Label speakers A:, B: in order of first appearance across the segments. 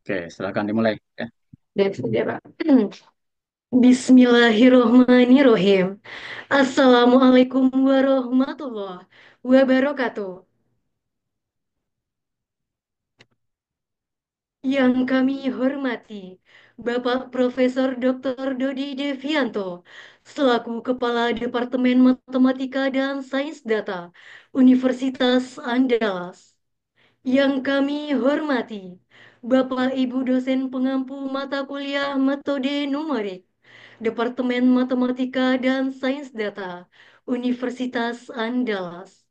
A: Oke, silakan dimulai. Ya.
B: Dan sudah, Pak. Bismillahirrohmanirrohim. Assalamualaikum warahmatullahi wabarakatuh. Yang kami hormati, Bapak Profesor Dr. Dodi Devianto, selaku Kepala Departemen Matematika dan Sains Data, Universitas Andalas. Yang kami hormati, Bapak Ibu dosen pengampu mata kuliah Metode Numerik, Departemen Matematika dan Sains Data, Universitas Andalas.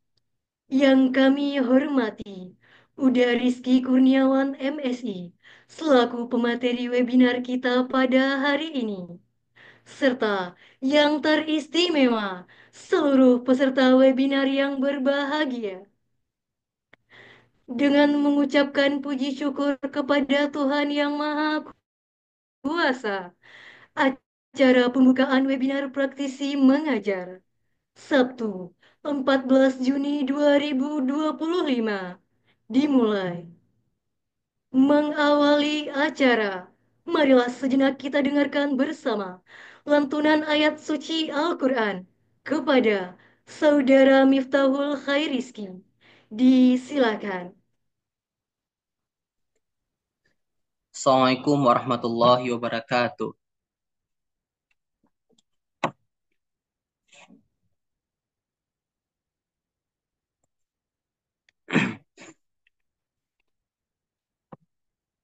B: Yang kami hormati, Uda Rizky Kurniawan MSI, selaku pemateri webinar kita pada hari ini. Serta yang teristimewa, seluruh peserta webinar yang berbahagia. Dengan mengucapkan puji syukur kepada Tuhan Yang Maha Kuasa, acara pembukaan webinar praktisi mengajar Sabtu 14 Juni 2025 dimulai. Mengawali acara, marilah sejenak kita dengarkan bersama lantunan ayat suci Al-Quran kepada Saudara Miftahul Khairiski. Disilakan.
C: Assalamualaikum warahmatullahi wabarakatuh.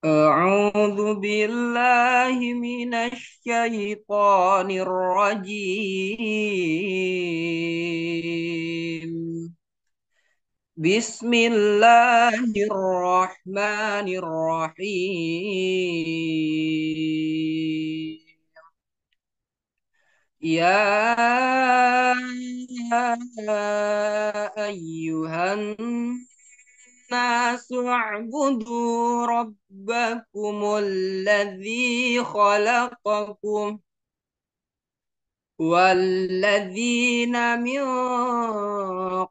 C: A'udzu billahi minasy syaithanir rajim. Bismillahirrahmanirrahim. Ya ayyuhan nasu a'budu rabbakumul ladzi khalaqakum walladzina min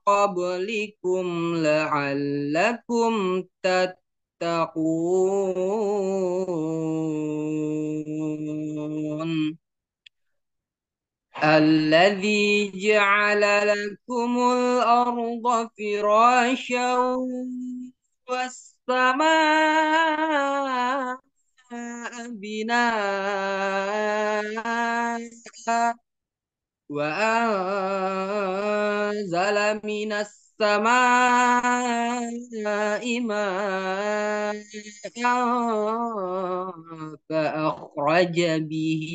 C: qablikum la'allakum tattaqun. الذي جعل لكم الأرض فراشا والسماء بناء وأنزل من السماء ماء فأخرج به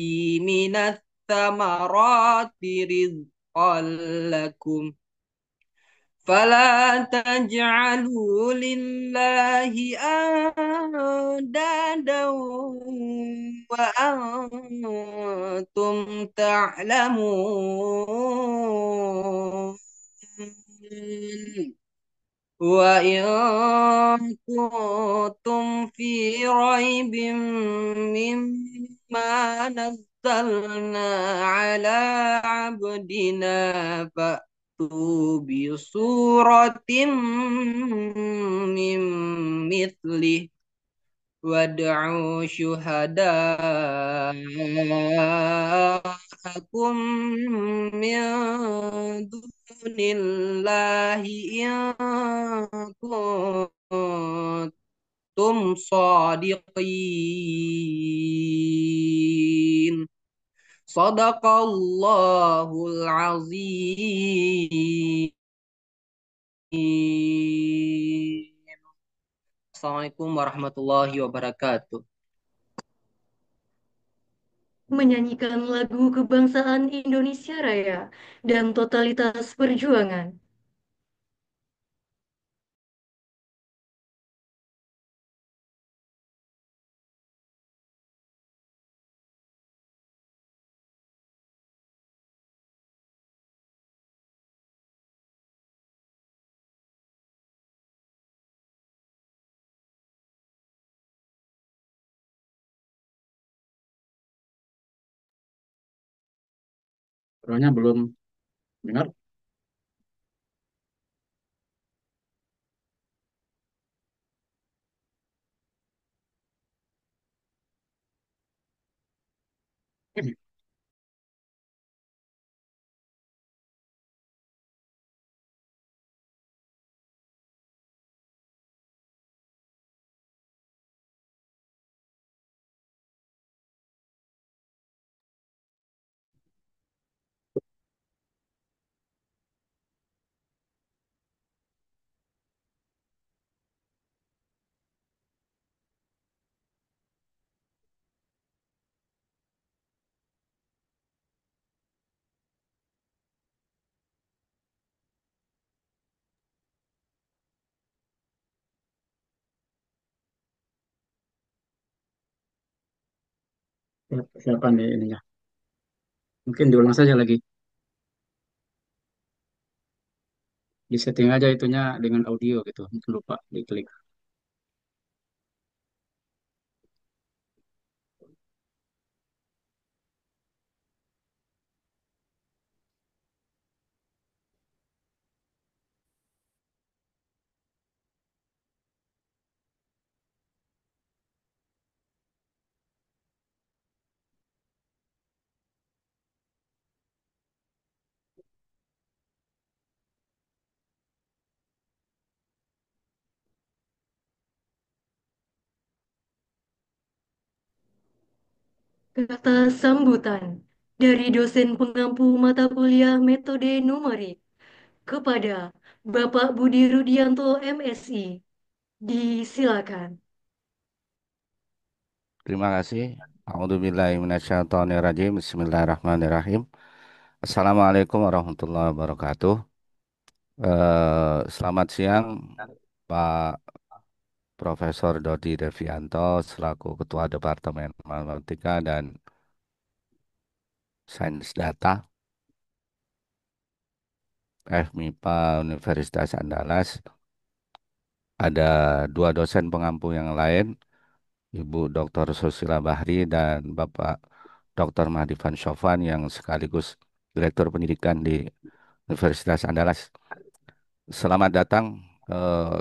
C: من الثمرات رزقا لكم فلا تجعلوا لله أندادا وأنتم تعلمون وإن كنتم في ريب مما نزلنا على عبدنا فأتوا بسورة من مثله وادعوا شهداءكم من دون الله إن كنتم صادقين صدق الله العظيم. Assalamualaikum warahmatullahi wabarakatuh.
B: Menyanyikan lagu kebangsaan Indonesia Raya dan totalitas perjuangan.
A: Rohnya belum dengar. Persiapan di ininya. Mungkin diulang saja lagi. Di setting aja itunya dengan audio gitu. Mungkin lupa diklik.
B: Kata sambutan dari dosen pengampu mata kuliah metode numerik kepada Bapak Budi Rudianto MSI. Disilakan.
D: Terima kasih. A'udzubillahiminasyaitonirrajim. Bismillahirrahmanirrahim. Assalamualaikum warahmatullahi wabarakatuh. Selamat siang, Pak Profesor Dodi Devianto selaku Ketua Departemen Matematika dan Sains Data FMIPA Universitas Andalas. Ada dua dosen pengampu yang lain, Ibu Dr. Susila Bahri dan Bapak Dr. Mahdifan Syofan yang sekaligus Direktur Pendidikan di Universitas Andalas. Selamat datang.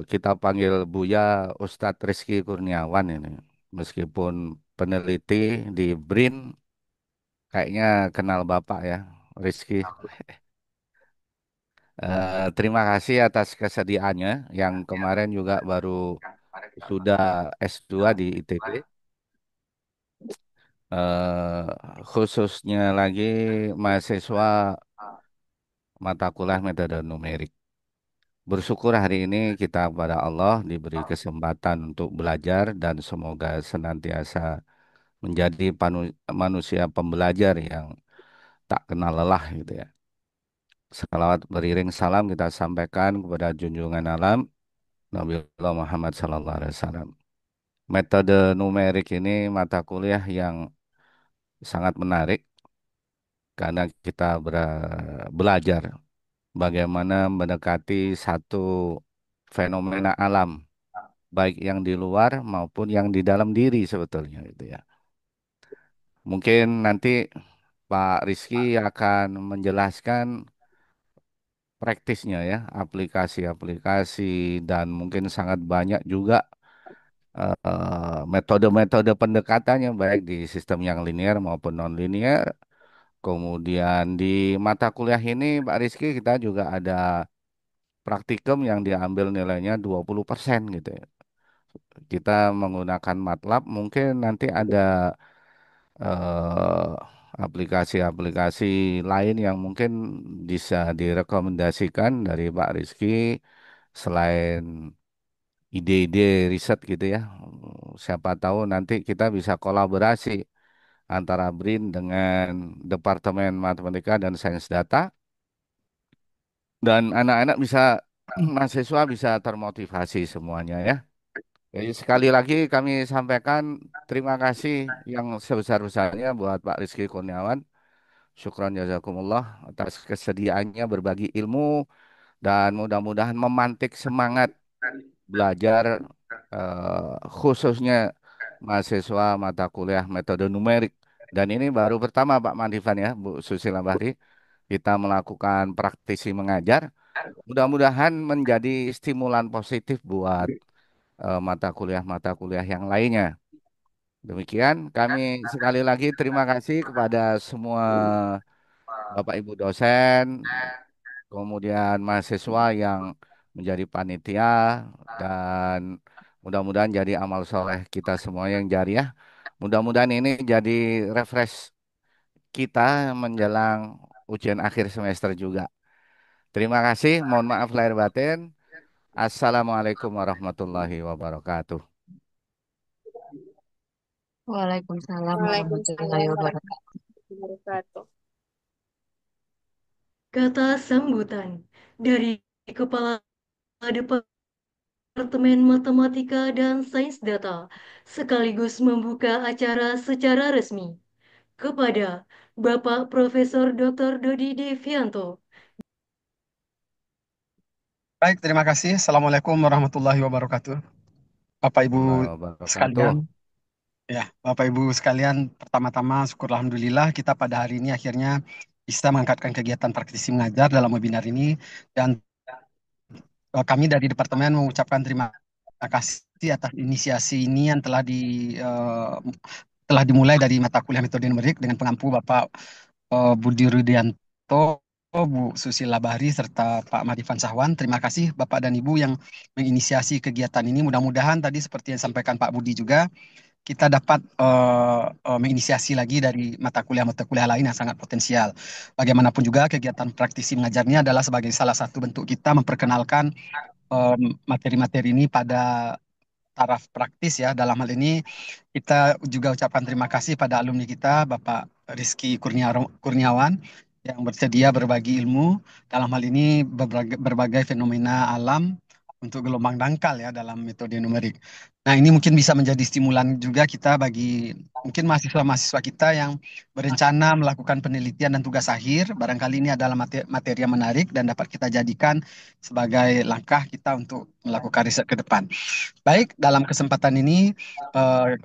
D: Kita panggil Buya Ustadz Rizky Kurniawan ini. Meskipun peneliti di BRIN, kayaknya kenal Bapak ya, Rizky. Terima kasih atas kesediaannya yang kemarin juga baru sudah S2 di ITB. Eh, Khususnya lagi mahasiswa mata kuliah metode numerik. Bersyukur hari ini kita kepada Allah diberi kesempatan untuk belajar dan semoga senantiasa menjadi manusia pembelajar yang tak kenal lelah gitu ya. Salawat beriring salam kita sampaikan kepada junjungan alam Nabi Allah Muhammad Sallallahu Alaihi Wasallam. Metode numerik ini mata kuliah yang sangat menarik karena kita belajar bagaimana mendekati satu fenomena alam baik yang di luar maupun yang di dalam diri sebetulnya gitu ya. Mungkin nanti Pak Rizky akan menjelaskan praktisnya ya, aplikasi-aplikasi dan mungkin sangat banyak juga metode-metode pendekatannya baik di sistem yang linear maupun non-linear. Kemudian di mata kuliah ini Pak Rizky kita juga ada praktikum yang diambil nilainya 20% gitu ya. Kita menggunakan MATLAB, mungkin nanti ada eh, aplikasi-aplikasi lain yang mungkin bisa direkomendasikan dari Pak Rizky selain ide-ide riset gitu ya. Siapa tahu nanti kita bisa kolaborasi antara BRIN dengan Departemen Matematika dan Sains Data dan anak-anak bisa mahasiswa bisa termotivasi semuanya ya. Jadi sekali lagi kami sampaikan terima kasih yang sebesar-besarnya buat Pak Rizky Kurniawan. Syukran jazakumullah atas kesediaannya berbagi ilmu dan mudah-mudahan memantik semangat belajar khususnya mahasiswa mata kuliah metode numerik. Dan ini baru pertama Pak Mandifan ya, Bu Susila Bahri, kita melakukan praktisi mengajar. Mudah-mudahan menjadi stimulan positif buat mata kuliah-mata kuliah yang lainnya. Demikian kami sekali lagi terima kasih kepada semua Bapak Ibu dosen, kemudian mahasiswa yang menjadi panitia dan mudah-mudahan jadi amal soleh kita semua yang jariah. Mudah-mudahan ini jadi refresh kita menjelang ujian akhir semester juga. Terima kasih, mohon maaf lahir batin. Assalamualaikum warahmatullahi wabarakatuh.
E: Waalaikumsalam
F: Waalaikumsalam
E: warahmatullahi wabarakatuh.
F: warahmatullahi wabarakatuh.
B: Kata sambutan dari Kepala Departemen Matematika dan Sains Data sekaligus membuka acara secara resmi kepada Bapak Profesor Dr. Dodi Devianto.
G: Baik, terima kasih. Assalamualaikum warahmatullahi wabarakatuh. Bapak Ibu
D: Warahmatullahi wabarakatuh.
G: sekalian, Bapak Ibu sekalian, pertama-tama syukur alhamdulillah kita pada hari ini akhirnya bisa mengangkatkan kegiatan praktisi mengajar dalam webinar ini dan kami dari departemen mengucapkan terima kasih atas inisiasi ini yang telah dimulai dari mata kuliah metode numerik dengan pengampu Bapak Budi Rudianto, Bu Susila Bahri, serta Pak Marifan Sahwan. Terima kasih Bapak dan Ibu yang menginisiasi kegiatan ini. Mudah-mudahan tadi seperti yang disampaikan Pak Budi juga, kita dapat menginisiasi lagi dari mata kuliah lain yang sangat potensial. Bagaimanapun juga kegiatan praktisi mengajarnya adalah sebagai salah satu bentuk kita memperkenalkan materi-materi ini pada taraf praktis ya. Dalam hal ini kita juga ucapkan terima kasih pada alumni kita Bapak Rizky Kurniawan yang bersedia berbagi ilmu dalam hal ini berbagai fenomena alam untuk gelombang dangkal ya dalam metode numerik. Nah, ini mungkin bisa menjadi stimulan juga kita bagi mungkin mahasiswa-mahasiswa kita yang berencana melakukan penelitian dan tugas akhir. Barangkali ini adalah materi yang menarik dan dapat kita jadikan sebagai langkah kita untuk melakukan riset ke depan. Baik, dalam kesempatan ini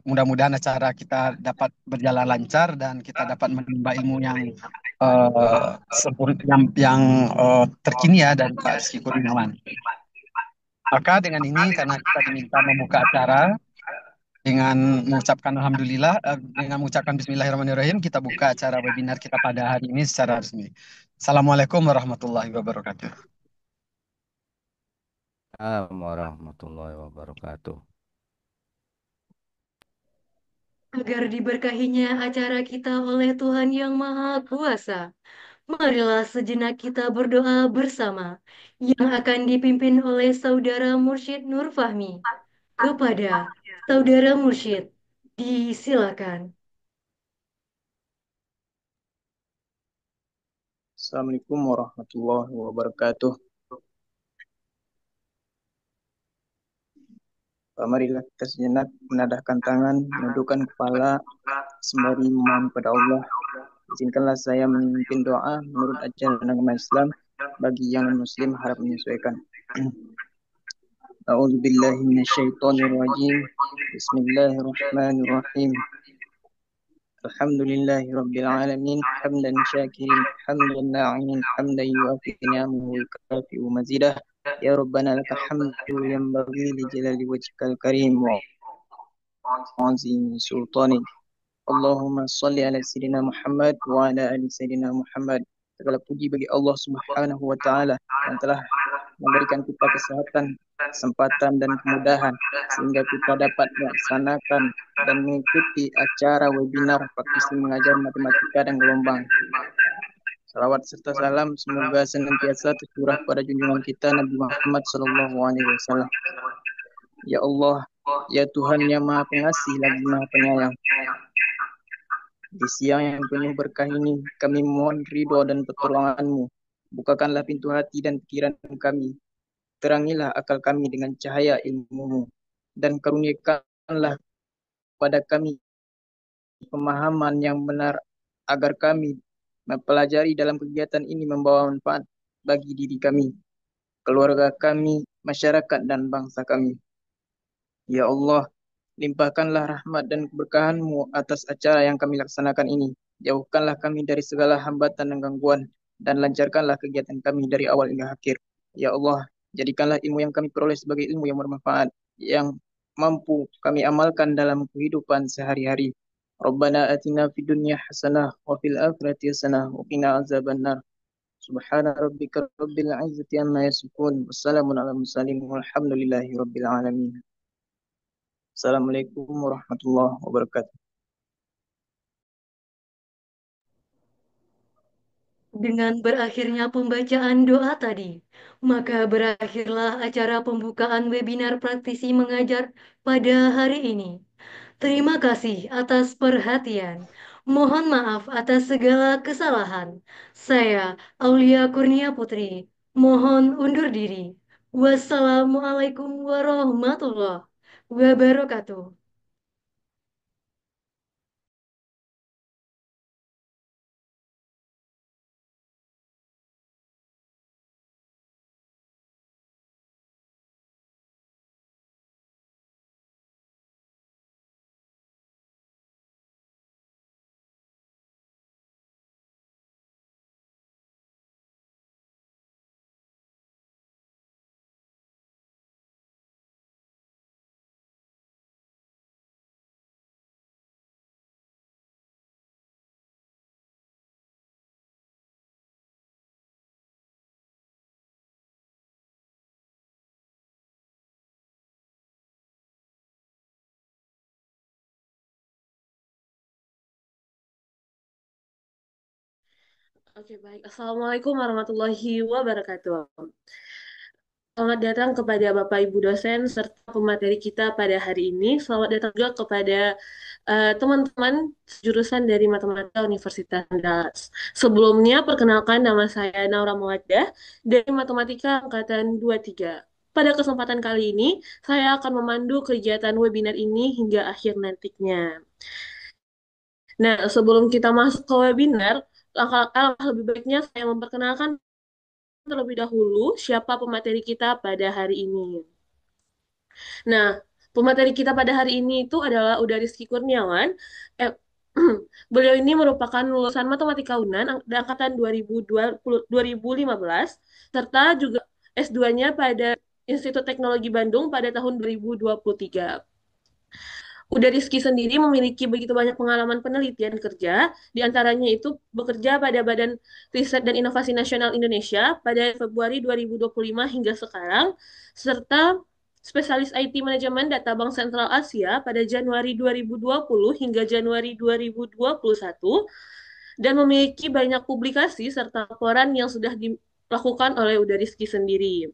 G: mudah-mudahan acara kita dapat berjalan lancar dan kita dapat menimba ilmu yang terkini ya dari Pak Rizky Kurniawan. Maka dengan ini karena kita diminta membuka acara dengan mengucapkan alhamdulillah, dengan mengucapkan bismillahirrahmanirrahim, kita buka acara webinar kita pada hari ini secara resmi. Assalamualaikum warahmatullahi wabarakatuh.
D: Assalamualaikum warahmatullahi wabarakatuh.
B: Agar diberkahinya acara kita oleh Tuhan Yang Maha Kuasa, marilah sejenak kita berdoa bersama yang akan dipimpin oleh Saudara Mursyid Nur Fahmi. Kepada Saudara Mursyid, disilakan.
F: Assalamualaikum warahmatullahi wabarakatuh. Marilah kita sejenak menadahkan tangan, menundukkan kepala, sembari memohon kepada Allah. Izinkanlah saya memimpin doa menurut ajaran agama Islam. Bagi yang non-muslim harap menyesuaikan. A'udzubillahi minasyaitonirrajim. Bismillahirrahmanirrahim. Alhamdulillahi rabbil alamin, hamdan syakirin, hamdan na'imin, hamdan yuafi ni'amahu wa yukafi'u mazidah. Ya Rabbana lakal hamdu yanbaghi li jalali wajhikal karim wa 'azimi sultanik. Allahumma salli ala Sayyidina Muhammad wa ala ali Sayyidina Muhammad. Segala puji bagi Allah Subhanahu wa taala yang telah memberikan kita kesehatan, kesempatan dan kemudahan sehingga kita dapat melaksanakan dan mengikuti acara webinar praktisi mengajar matematika dan gelombang. Salawat serta salam semoga senantiasa tercurah pada junjungan kita Nabi Muhammad SAW. Ya Allah, ya Tuhan yang Maha Pengasih lagi Maha Penyayang. Di siang yang penuh berkah ini, kami mohon ridho dan pertolongan-Mu. Bukakanlah pintu hati dan pikiran kami. Terangilah akal kami dengan cahaya ilmu-Mu. Dan karuniakanlah pada kami pemahaman yang benar agar kami mempelajari dalam kegiatan ini membawa manfaat bagi diri kami, keluarga kami, masyarakat dan bangsa kami. Ya Allah, limpahkanlah rahmat dan keberkahan-Mu atas acara yang kami laksanakan ini. Jauhkanlah kami dari segala hambatan dan gangguan, dan lancarkanlah kegiatan kami dari awal hingga akhir. Ya Allah, jadikanlah ilmu yang kami peroleh sebagai ilmu yang bermanfaat, yang mampu kami amalkan dalam kehidupan sehari-hari. Rabbana atina fid dunya hasanah wa fil akhirati hasanah wa qina azabannar. Subhana rabbika rabbil izzati amma yasifun. Wassalamun ala mursalin walhamdulillahi rabbil alamin. Assalamualaikum warahmatullahi wabarakatuh.
B: Dengan berakhirnya pembacaan doa tadi, maka berakhirlah acara pembukaan webinar praktisi mengajar pada hari ini. Terima kasih atas perhatian. Mohon maaf atas segala kesalahan. Saya, Aulia Kurnia Putri, mohon undur diri. Wassalamualaikum warahmatullahi wabarakatuh.
H: Oke, baik. Assalamualaikum warahmatullahi wabarakatuh. Selamat datang kepada Bapak Ibu dosen serta pemateri kita pada hari ini. Selamat datang juga kepada teman-teman jurusan dari Matematika Universitas Andalas. Sebelumnya, perkenalkan nama saya Naura Mawaddah dari Matematika Angkatan 23. Pada kesempatan kali ini, saya akan memandu kegiatan webinar ini hingga akhir nantinya. Nah, sebelum kita masuk ke webinar, alangkah lebih baiknya saya memperkenalkan terlebih dahulu siapa pemateri kita pada hari ini. Nah, pemateri kita pada hari ini itu adalah Uda Rizky Kurniawan. Eh, Beliau ini merupakan lulusan Matematika UNAN angkatan 2015 serta juga S2-nya pada Institut Teknologi Bandung pada tahun 2023. Uda Rizky sendiri memiliki begitu banyak pengalaman penelitian kerja, di antaranya itu bekerja pada Badan Riset dan Inovasi Nasional Indonesia pada Februari 2025 hingga sekarang, serta spesialis IT Manajemen Data Bank Sentral Asia pada Januari 2020 hingga Januari 2021, dan memiliki banyak publikasi serta laporan yang sudah dilakukan oleh Uda Rizky sendiri.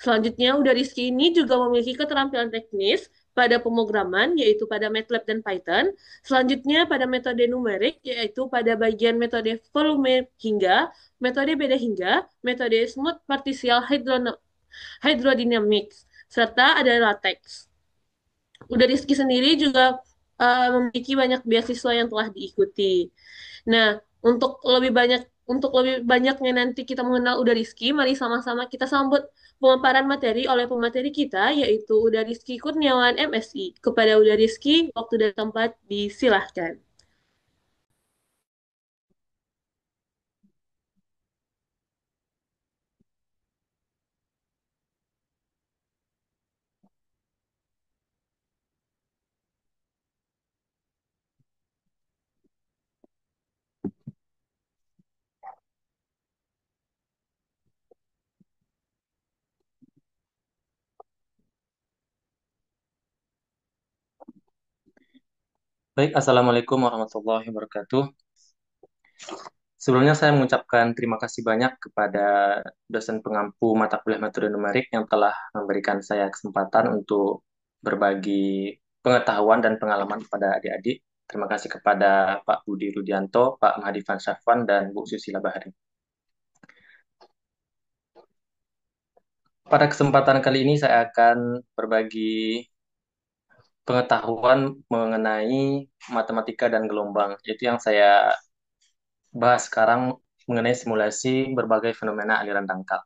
H: Selanjutnya, Uda Rizky ini juga memiliki keterampilan teknis pada pemrograman, yaitu pada MATLAB dan Python. Selanjutnya, pada metode numerik, yaitu pada bagian metode volume hingga, metode beda hingga, metode smooth partial hydrodynamics, serta ada latex. Uda Rizky sendiri juga memiliki banyak beasiswa yang telah diikuti. Nah, untuk lebih banyaknya nanti kita mengenal Uda Rizky, mari sama-sama kita sambut pemaparan materi oleh pemateri kita, yaitu Uda Rizky Kurniawan MSI. Kepada Uda Rizky, waktu dan tempat disilahkan.
I: Baik, Assalamualaikum warahmatullahi wabarakatuh. Sebelumnya saya mengucapkan terima kasih banyak kepada dosen pengampu mata kuliah metode numerik yang telah memberikan saya kesempatan untuk berbagi pengetahuan dan pengalaman kepada adik-adik. Terima kasih kepada Pak Budi Rudianto, Pak Mahdi Syafwan, dan Bu Susila Bahari. Pada kesempatan kali ini saya akan berbagi pengetahuan mengenai matematika dan gelombang, yaitu yang saya bahas sekarang mengenai simulasi berbagai fenomena aliran dangkal.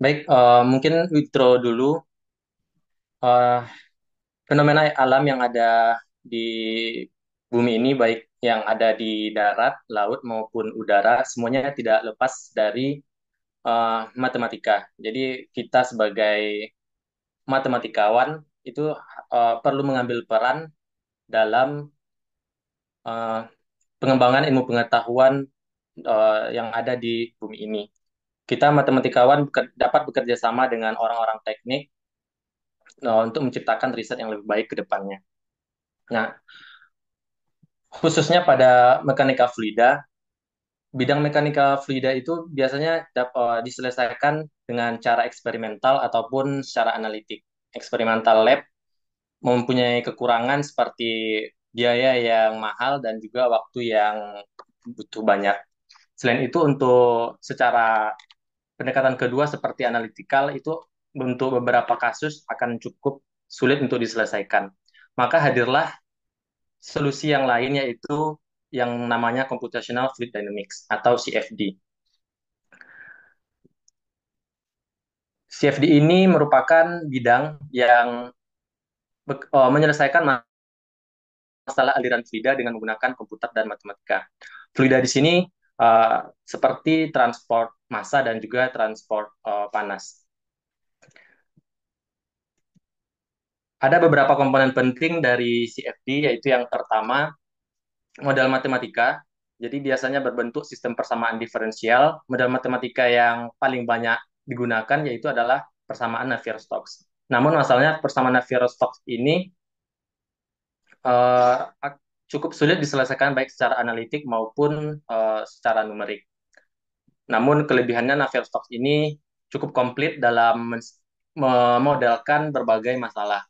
I: Baik, mungkin withdraw dulu. Eh, Fenomena alam yang ada di bumi ini, baik yang ada di darat, laut, maupun udara, semuanya tidak lepas dari matematika. Jadi kita sebagai matematikawan itu perlu mengambil peran dalam eh, pengembangan ilmu pengetahuan yang ada di bumi ini. Kita matematikawan dapat bekerja sama dengan orang-orang teknik untuk menciptakan riset yang lebih baik ke depannya. Nah, khususnya pada mekanika fluida, bidang mekanika fluida itu biasanya diselesaikan dengan cara eksperimental ataupun secara analitik. Eksperimental lab mempunyai kekurangan seperti biaya yang mahal dan juga waktu yang butuh banyak. Selain itu, untuk secara pendekatan kedua seperti analitikal itu untuk beberapa kasus akan cukup sulit untuk diselesaikan. Maka hadirlah solusi yang lain, yaitu yang namanya Computational Fluid Dynamics atau CFD. CFD ini merupakan bidang yang menyelesaikan masalah aliran fluida dengan menggunakan komputer dan matematika. Fluida di sini seperti transport massa dan juga transport panas. Ada beberapa komponen penting dari CFD, yaitu yang pertama, modal matematika. Jadi biasanya berbentuk sistem persamaan diferensial. Modal matematika yang paling banyak digunakan yaitu adalah persamaan Navier-Stokes. Namun masalahnya persamaan Navier-Stokes ini uh, cukup sulit diselesaikan baik secara analitik maupun secara numerik. Namun kelebihannya Navier-Stokes ini cukup komplit dalam memodelkan berbagai masalah.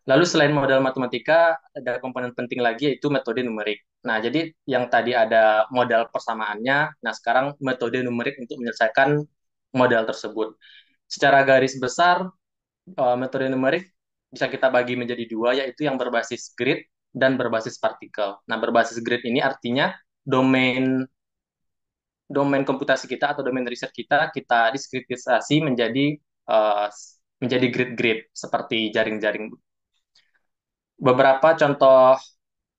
I: Lalu selain modal matematika, ada komponen penting lagi yaitu metode numerik. Nah, jadi yang tadi ada modal persamaannya, nah sekarang metode numerik untuk menyelesaikan modal tersebut. Secara garis besar, metode numerik bisa kita bagi menjadi dua, yaitu yang berbasis grid dan berbasis partikel. Nah, berbasis grid ini artinya domain domain komputasi kita atau domain riset kita diskritisasi uh, menjadi grid-grid seperti jaring-jaring. Beberapa contoh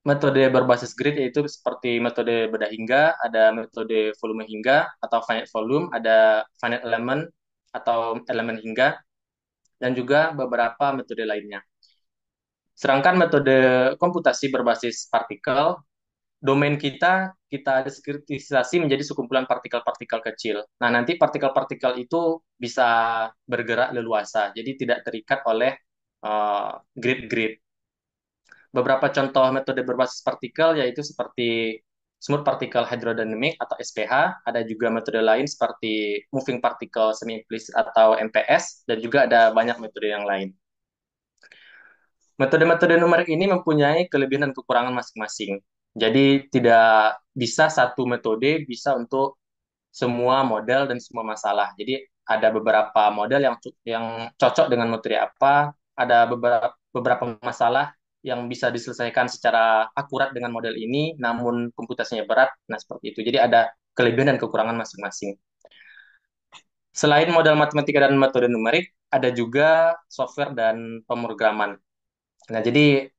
I: metode berbasis grid yaitu seperti metode bedah hingga, ada metode volume hingga atau finite volume, ada finite element atau elemen hingga, dan juga beberapa metode lainnya. Sedangkan metode komputasi berbasis partikel, domain kita diskritisasi menjadi sekumpulan partikel-partikel kecil. Nah, nanti partikel-partikel itu bisa bergerak leluasa, jadi tidak terikat oleh grid-grid. Beberapa contoh metode berbasis partikel yaitu seperti Smooth Particle Hydrodynamic atau SPH, ada juga metode lain seperti Moving Particle Semi-Implicit atau MPS, dan juga ada banyak metode yang lain. Metode-metode numerik ini mempunyai kelebihan dan kekurangan masing-masing. Jadi tidak bisa satu metode bisa untuk semua model dan semua masalah. Jadi ada beberapa model yang cocok dengan metode apa, ada beberapa masalah yang bisa diselesaikan secara akurat dengan model ini, namun komputasinya berat. Nah, seperti itu. Jadi ada kelebihan dan kekurangan masing-masing. Selain model matematika dan metode numerik, ada juga software dan pemrograman. Nah, jadi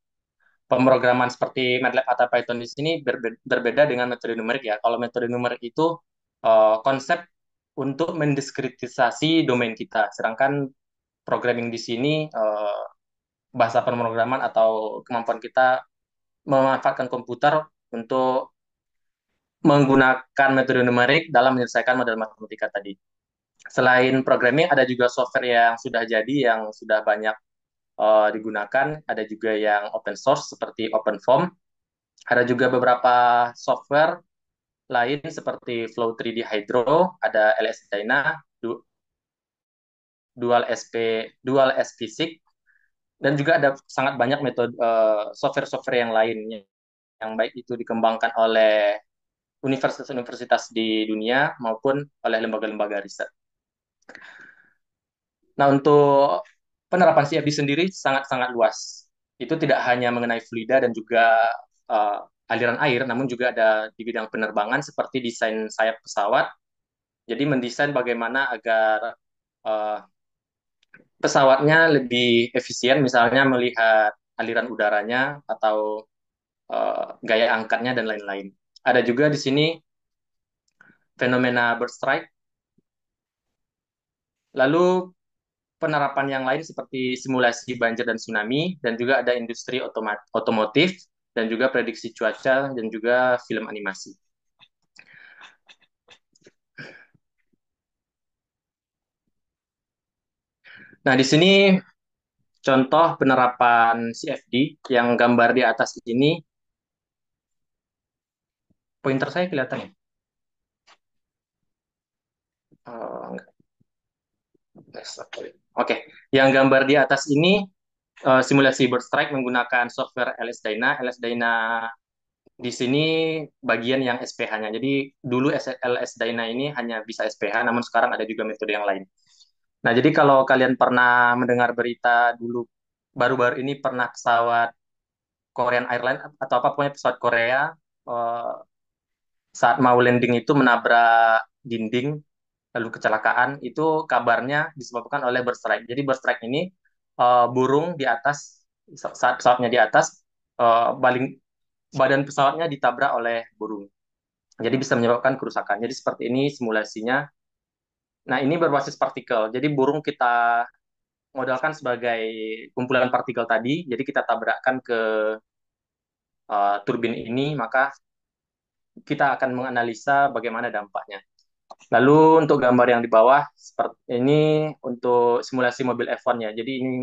I: pemrograman seperti MATLAB atau Python di sini berbeda dengan metode numerik ya. Kalau metode numerik itu konsep untuk mendiskritisasi domain kita, sedangkan programming di sini bahasa pemrograman atau kemampuan kita memanfaatkan komputer untuk menggunakan metode numerik dalam menyelesaikan model matematika tadi. Selain programming, ada juga software yang sudah jadi, yang sudah banyak digunakan. Ada juga yang open source seperti OpenFOAM. Ada juga beberapa software lain seperti Flow 3D Hydro, ada LS Dyna, Dual S Physics, dan juga ada sangat banyak metode software-software yang lainnya yang baik itu dikembangkan oleh universitas-universitas di dunia maupun oleh lembaga-lembaga riset. Nah, untuk penerapan CFD sendiri sangat-sangat luas. Itu tidak hanya mengenai fluida dan juga aliran air, namun juga ada di bidang penerbangan seperti desain sayap pesawat, Jadi mendesain bagaimana agar uh, pesawatnya lebih efisien, misalnya melihat aliran udaranya atau gaya angkatnya dan lain-lain. Ada juga di sini fenomena bird strike, lalu penerapan yang lain seperti simulasi banjir dan tsunami, dan juga ada industri otomotif, dan juga prediksi cuaca, dan juga film animasi. Nah, di sini contoh penerapan CFD yang gambar di atas ini, pointer saya kelihatan ya? Enggak. Oke, yang gambar di atas ini simulasi bird strike menggunakan software LS Dyna. LS Dyna di sini bagian yang SPH-nya. Jadi dulu LS Dyna ini hanya bisa SPH, namun sekarang ada juga metode yang lain. Nah, jadi kalau kalian pernah mendengar berita dulu baru-baru ini pernah pesawat Korean Airlines atau apa pokoknya pesawat Korea eh, saat mau landing itu menabrak dinding lalu kecelakaan, itu kabarnya disebabkan oleh bird strike. Jadi bird strike ini burung di atas saat pesawatnya di atas baling badan pesawatnya ditabrak oleh burung. Jadi bisa menyebabkan kerusakan. Jadi seperti ini simulasinya. Nah, ini berbasis partikel. Jadi burung kita modalkan sebagai kumpulan partikel tadi. Jadi kita tabrakkan ke turbin ini, maka kita akan menganalisa bagaimana dampaknya. Lalu untuk gambar yang di bawah seperti ini untuk simulasi mobil F1 ya. Jadi ini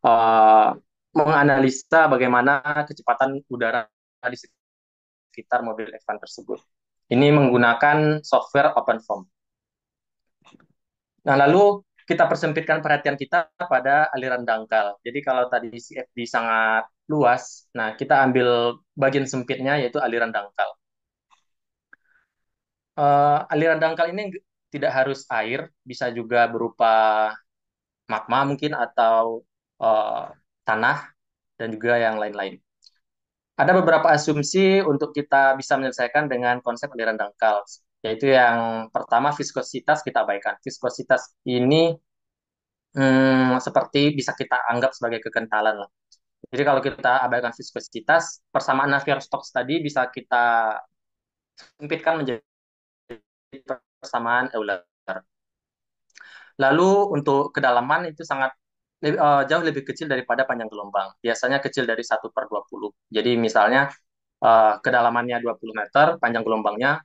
I: uh, menganalisa bagaimana kecepatan udara di sekitar mobil F1 tersebut. Ini menggunakan software OpenFOAM. Nah, lalu kita persempitkan perhatian kita pada aliran dangkal. Jadi kalau tadi CFD sangat luas, nah kita ambil bagian sempitnya yaitu aliran dangkal. Aliran dangkal ini tidak harus air, bisa juga berupa magma mungkin atau uh, tanah dan juga yang lain-lain. Ada beberapa asumsi untuk kita bisa menyelesaikan dengan konsep aliran dangkal, yaitu yang pertama viskositas kita abaikan. Viskositas ini seperti bisa kita anggap sebagai kekentalan lah. Jadi kalau kita abaikan viskositas, persamaan Navier-Stokes tadi bisa kita sempitkan menjadi persamaan Euler. Lalu untuk kedalaman itu sangat jauh lebih kecil daripada panjang gelombang. Biasanya kecil dari 1/20. Jadi misalnya kedalamannya 20 meter, panjang gelombangnya,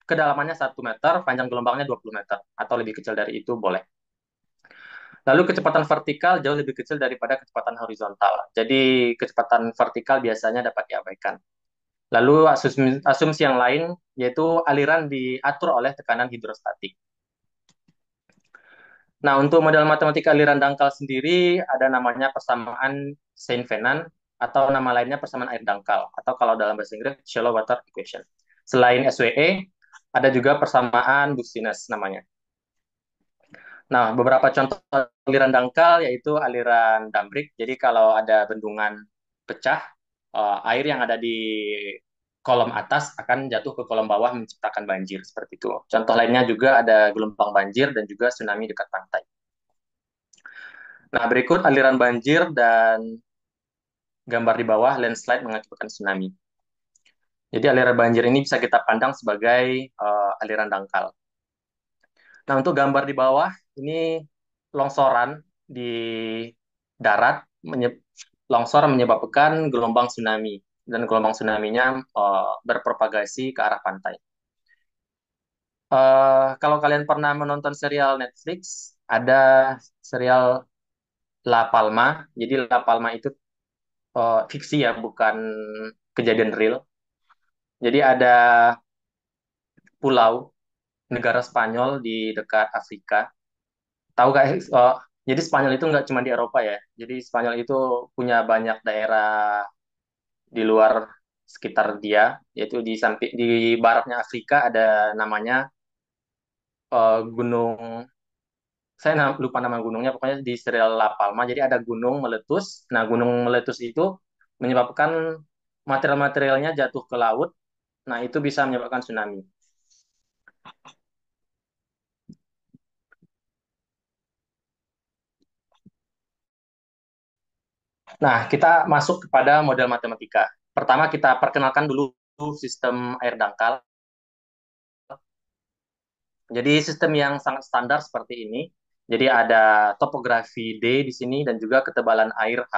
I: kedalamannya 1 meter, panjang gelombangnya 20 meter, atau lebih kecil dari itu boleh. Lalu kecepatan vertikal jauh lebih kecil daripada kecepatan horizontal. Jadi kecepatan vertikal biasanya dapat diabaikan. Lalu asumsi yang lain yaitu aliran diatur oleh tekanan hidrostatik. Nah, untuk model matematika aliran dangkal sendiri ada namanya persamaan Saint-Venant atau nama lainnya persamaan air dangkal atau kalau dalam bahasa Inggris shallow water equation. Selain SWE, ada juga persamaan Bustines namanya. Nah, beberapa contoh aliran dangkal yaitu aliran Dambrick. Jadi kalau ada bendungan pecah, air yang ada di kolom atas akan jatuh ke kolom bawah menciptakan banjir seperti itu. Contoh lainnya juga ada gelombang banjir dan juga tsunami dekat pantai. Nah, berikut aliran banjir dan gambar di bawah landslide mengakibatkan tsunami. Jadi aliran banjir ini bisa kita pandang sebagai aliran dangkal. Nah, untuk gambar di bawah ini longsoran di darat, longsor menyebabkan gelombang tsunami dan gelombang tsunami-nya berpropagasi ke arah pantai. Kalau kalian pernah menonton serial Netflix, ada serial La Palma. Jadi La Palma itu fiksi ya, bukan kejadian real. Jadi ada pulau negara Spanyol di dekat Afrika. Tahu nggak? Jadi Spanyol itu nggak cuma di Eropa ya. Jadi Spanyol itu punya banyak daerah di luar sekitar dia, yaitu di samping di baratnya Afrika ada namanya gunung. Saya lupa nama gunungnya. Pokoknya di serial La Palma. Jadi ada gunung meletus. Nah, gunung meletus itu menyebabkan material-materialnya jatuh ke laut. Nah, itu bisa menyebabkan tsunami. Nah, kita masuk kepada model matematika. Pertama, kita perkenalkan dulu sistem air dangkal. Jadi sistem yang sangat standar seperti ini. Jadi ada topografi D di sini dan juga ketebalan air H.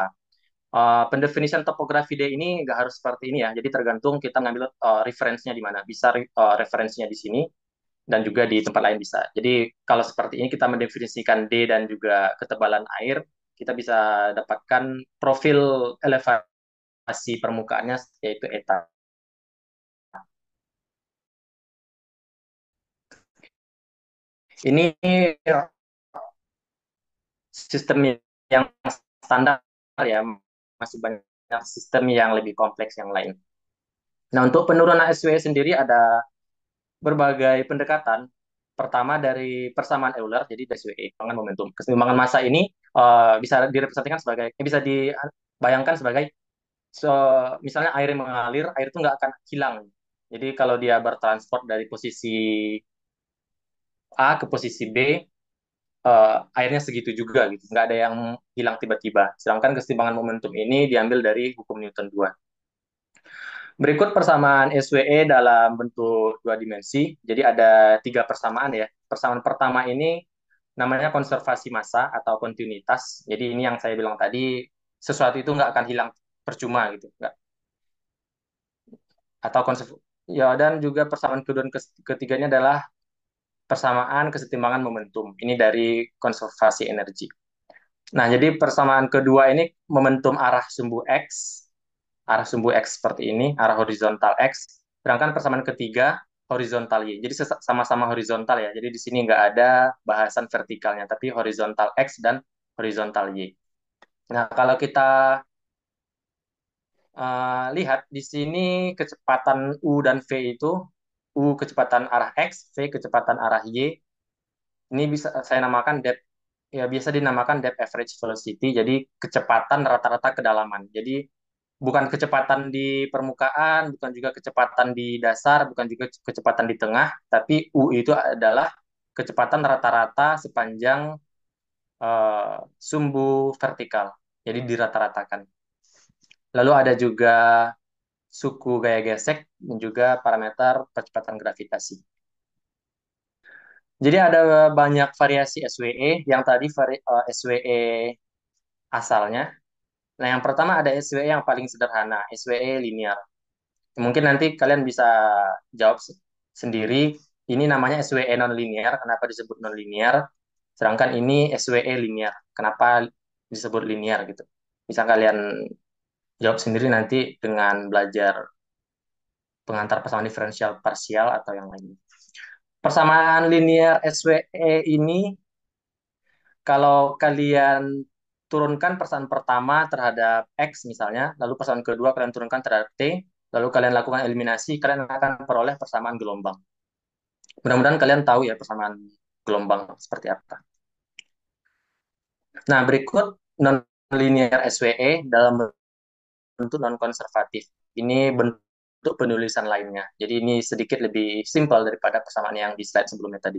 I: Pendefinisian topografi D ini nggak harus seperti ini ya. Jadi tergantung kita ngambil referensinya di mana. Bisa referensinya di sini dan juga di tempat lain bisa. Jadi kalau seperti ini kita mendefinisikan D dan juga ketebalan air, kita bisa dapatkan profil elevasi permukaannya yaitu eta. Ini sistem yang standar ya, masih banyak sistem yang lebih kompleks yang lain. Nah, untuk penurunan SW sendiri ada berbagai pendekatan. Pertama dari persamaan Euler, jadi dari SWE, keseimbangan momentum. Keseimbangan massa ini bisa direpresentasikan sebagai, bisa dibayangkan sebagai, so, misalnya air yang mengalir, air itu nggak akan hilang. Jadi kalau dia bertransport dari posisi A ke posisi B, airnya segitu juga gitu, nggak ada yang hilang tiba-tiba. Sedangkan keseimbangan momentum ini diambil dari hukum Newton 2. Berikut persamaan SWE dalam bentuk dua dimensi. Jadi ada tiga persamaan ya. Persamaan pertama ini namanya konservasi massa atau kontinuitas. Jadi ini yang saya bilang tadi, sesuatu itu nggak akan hilang percuma gitu. Nggak. Atau ya, dan juga persamaan kedua dan ketiganya adalah persamaan kesetimbangan momentum. Ini dari konservasi energi. Nah, jadi persamaan kedua ini momentum arah sumbu X, arah sumbu X seperti ini, arah horizontal X. Sedangkan persamaan ketiga horizontal Y. Jadi sama-sama horizontal ya. Jadi di sini nggak ada bahasan vertikalnya, tapi horizontal X dan horizontal Y. Nah, kalau kita lihat di sini kecepatan U dan V itu, U kecepatan arah X, V kecepatan arah Y. Ini bisa saya namakan depth, ya biasa dinamakan depth average velocity. Jadi kecepatan rata-rata kedalaman. Jadi bukan kecepatan di permukaan, bukan juga kecepatan di dasar, bukan juga kecepatan di tengah, tapi U itu adalah kecepatan rata-rata sepanjang sumbu vertikal. Jadi dirata-ratakan. Lalu ada juga suku gaya gesek dan juga parameter percepatan gravitasi. Jadi ada banyak variasi SWE. Yang tadi SWE asalnya. Nah, yang pertama ada SWE yang paling sederhana, SWE linear. Mungkin nanti kalian bisa jawab sendiri. Ini namanya SWE non-linear. Kenapa disebut non-linear? Sedangkan ini SWE linear. Kenapa disebut linear gitu? Bisa kalian jawab sendiri nanti dengan belajar pengantar persamaan diferensial parsial atau yang lain. Persamaan linear SWE ini, kalau kalian turunkan persamaan pertama terhadap X misalnya, lalu persamaan kedua kalian turunkan terhadap T, lalu kalian lakukan eliminasi, kalian akan peroleh persamaan gelombang. Mudah-mudahan kalian tahu ya persamaan gelombang seperti apa. Nah, berikut non-linear SWE dalam bentuk non-konservatif. Ini bentuk penulisan lainnya. Jadi ini sedikit lebih simpel daripada persamaan yang di slide sebelumnya tadi.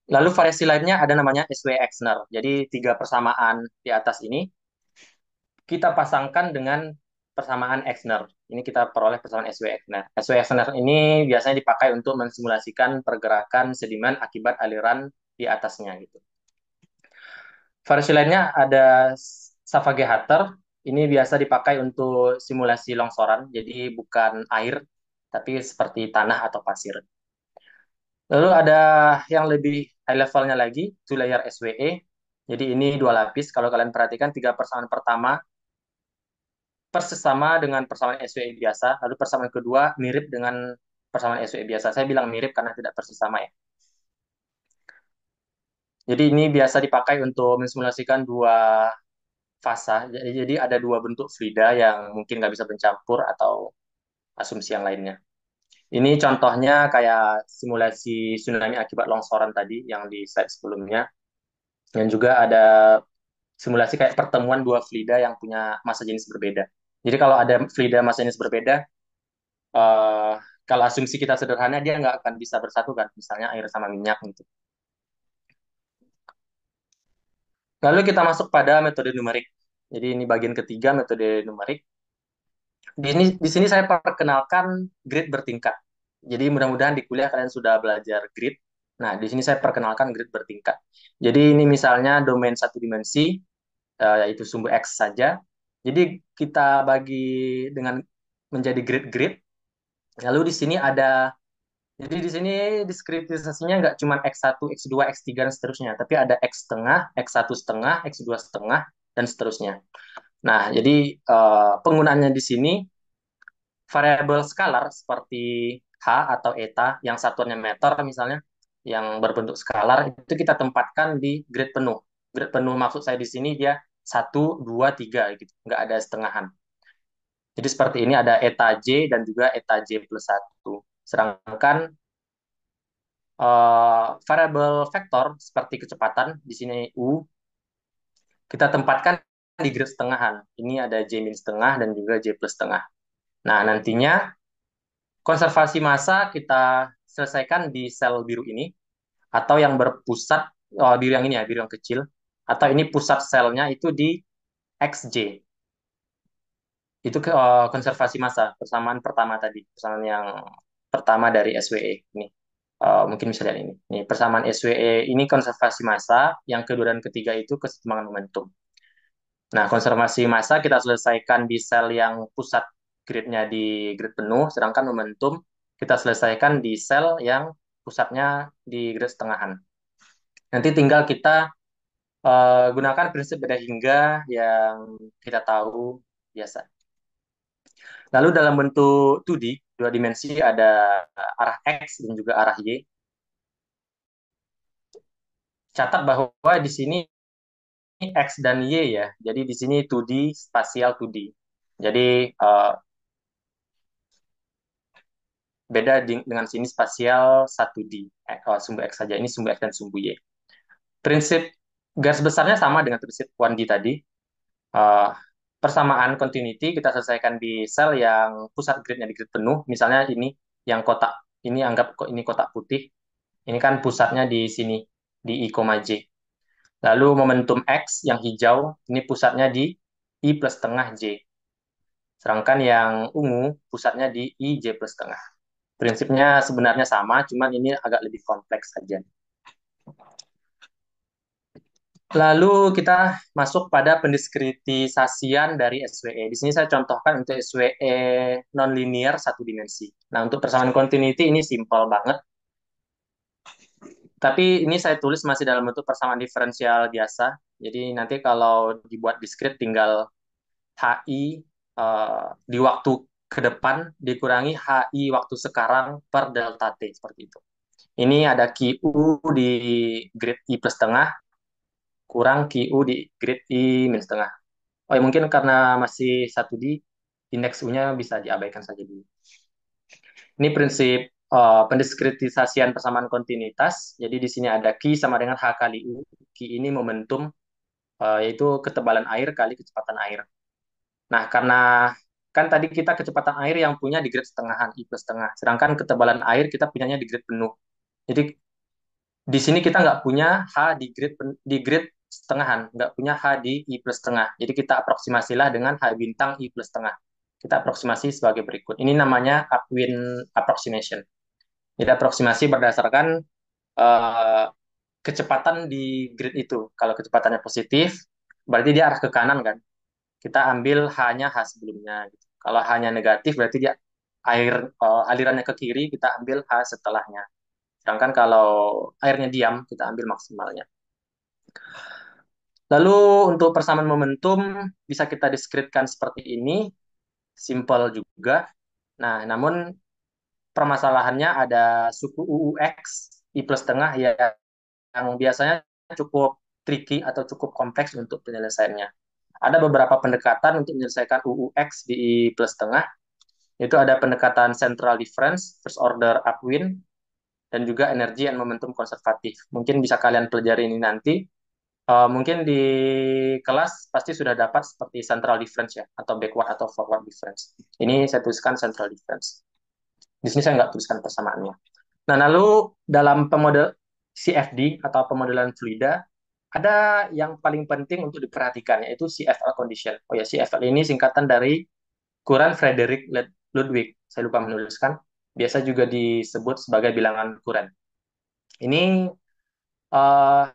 I: Lalu variasi lainnya ada namanya SW Exner. Jadi tiga persamaan di atas ini kita pasangkan dengan persamaan Exner. Ini kita peroleh persamaan SW Exner. SW Exner ini biasanya dipakai untuk mensimulasikan pergerakan sedimen akibat aliran di atasnya gitu. Variasi lainnya ada Savage-Hatter. Ini biasa dipakai untuk simulasi longsoran, jadi bukan air, tapi seperti tanah atau pasir. Lalu ada yang lebih high levelnya lagi, two layer SWE. Jadi ini dua lapis. Kalau kalian perhatikan tiga persamaan pertama persis sama dengan persamaan SWE biasa, lalu persamaan kedua mirip dengan persamaan SWE biasa. Saya bilang mirip karena tidak persis sama ya. Jadi ini biasa dipakai untuk mensimulasikan dua fasa. Jadi ada dua bentuk fluida yang mungkin nggak bisa bercampur atau asumsi yang lainnya. Ini contohnya kayak simulasi tsunami akibat longsoran tadi yang di slide sebelumnya. Dan juga ada simulasi kayak pertemuan dua fluida yang punya massa jenis berbeda. Jadi kalau ada fluida massa jenis berbeda, Kalau asumsi kita sederhana, dia nggak akan bisa bersatu kan, misalnya air sama minyak gitu. Lalu kita masuk pada metode numerik. Jadi ini bagian ketiga metode numerik. Di sini saya perkenalkan grid bertingkat. Jadi mudah-mudahan di kuliah kalian sudah belajar grid. Nah, di sini saya perkenalkan grid bertingkat. Jadi ini misalnya domain satu dimensi, yaitu sumbu X saja. Jadi kita bagi dengan menjadi grid-grid. Lalu di sini ada, jadi di sini diskritisasinya nggak cuma X1, X2, X3, dan seterusnya, tapi ada X setengah, X1 setengah, X2 setengah, dan seterusnya. Nah, jadi penggunaannya di sini variabel skalar seperti H atau eta yang satuannya meter misalnya, yang berbentuk skalar, itu kita tempatkan di grid penuh. Grid penuh maksud saya di sini dia 1, 2, 3 gitu, nggak ada setengahan. Jadi seperti ini ada eta J dan juga eta J plus 1. Sedangkan variabel vektor seperti kecepatan, di sini U, kita tempatkan di grid setengahan. Ini ada J min setengah dan juga J plus setengah. Nah, nantinya konservasi massa kita selesaikan di sel biru ini, atau yang berpusat, biru yang ini ya, biru yang kecil, atau ini pusat selnya itu di XJ. Itu konservasi massa, persamaan pertama tadi, persamaan yang pertama dari SWE. Ini mungkin bisa lihat ini. Ini persamaan SWE ini konservasi massa, yang kedua dan ketiga itu kesetimbangan momentum. Nah, konservasi massa kita selesaikan di sel yang pusat gridnya di grid penuh, sedangkan momentum kita selesaikan di sel yang pusatnya di grid setengahan. Nanti tinggal kita gunakan prinsip beda hingga yang kita tahu biasa. Lalu dalam bentuk 2D, dua dimensi, ada arah X dan juga arah Y. Catat bahwa di sini X dan Y ya. Jadi di sini 2D, spasial 2D. Jadi beda dengan sini spasial 1D. Sumbu X saja. Ini sumbu X dan sumbu Y. Prinsip garis besarnya sama dengan prinsip 1D tadi. Uh, Persamaan continuity kita selesaikan di sel yang pusat gridnya di grid penuh. Misalnya ini yang kotak. Ini anggap ini kotak putih. Ini kan pusatnya di sini, di I, J. Lalu momentum X yang hijau, ini pusatnya di I plus setengah J. Sedangkan yang ungu, pusatnya di I, J plus setengah. Prinsipnya sebenarnya sama, cuman ini agak lebih kompleks saja. Lalu kita masuk pada pendiskritisasian dari SWE. Di sini saya contohkan untuk SWE nonlinear satu dimensi. Nah, untuk persamaan continuity ini simpel banget. Tapi ini saya tulis masih dalam bentuk persamaan diferensial biasa. Jadi nanti kalau dibuat diskrit tinggal HI di waktu ke depan dikurangi HI waktu sekarang per delta T, seperti itu. Ini ada QU di grid I plus setengah, kurang QU di grid I min setengah. Oh ya, mungkin karena masih 1D, indeks U-nya bisa diabaikan saja dulu. Ini prinsip pendiskritisasian persamaan kontinuitas. Jadi di sini ada Q sama dengan H kali U. Q ini momentum, yaitu ketebalan air kali kecepatan air. Nah, karena kan tadi kita kecepatan air yang punya di grid setengahan, I plus setengah. Sedangkan ketebalan air kita punyanya di grid penuh. Jadi di sini kita nggak punya H di grid setengahan, nggak punya H di I plus setengah. Jadi kita aproksimasilah dengan H bintang I plus setengah. Kita aproksimasi sebagai berikut. Ini namanya upwind approximation. Jadi aproksimasi berdasarkan uh, kecepatan di grid itu. Kalau kecepatannya positif, berarti dia arah ke kanan kan. Kita ambil H-nya H sebelumnya. Gitu. Kalau H-nya negatif, berarti dia alirannya ke kiri, kita ambil H setelahnya. Sedangkan kalau airnya diam, kita ambil maksimalnya. Lalu untuk persamaan momentum bisa kita diskritkan seperti ini, simple juga. Nah, namun permasalahannya ada suku UUX I plus setengah ya, yang biasanya cukup tricky atau cukup kompleks untuk penyelesaiannya. Ada beberapa pendekatan untuk menyelesaikan UUX di I plus setengah, yaitu ada pendekatan central difference, first order upwind, dan juga energi dan momentum konservatif. Mungkin bisa kalian pelajari ini nanti. Mungkin di kelas pasti sudah dapat seperti central difference ya, atau backward atau forward difference. Ini saya tuliskan central difference. Di sini saya nggak tuliskan persamaannya. Nah, lalu dalam pemodel CFD atau pemodelan fluida, ada yang paling penting untuk diperhatikan, yaitu CFL condition. Oh ya, CFL ini singkatan dari Kurang Frederick Ludwig. Saya lupa menuliskan. Biasa juga disebut sebagai bilangan kuren. Ini uh,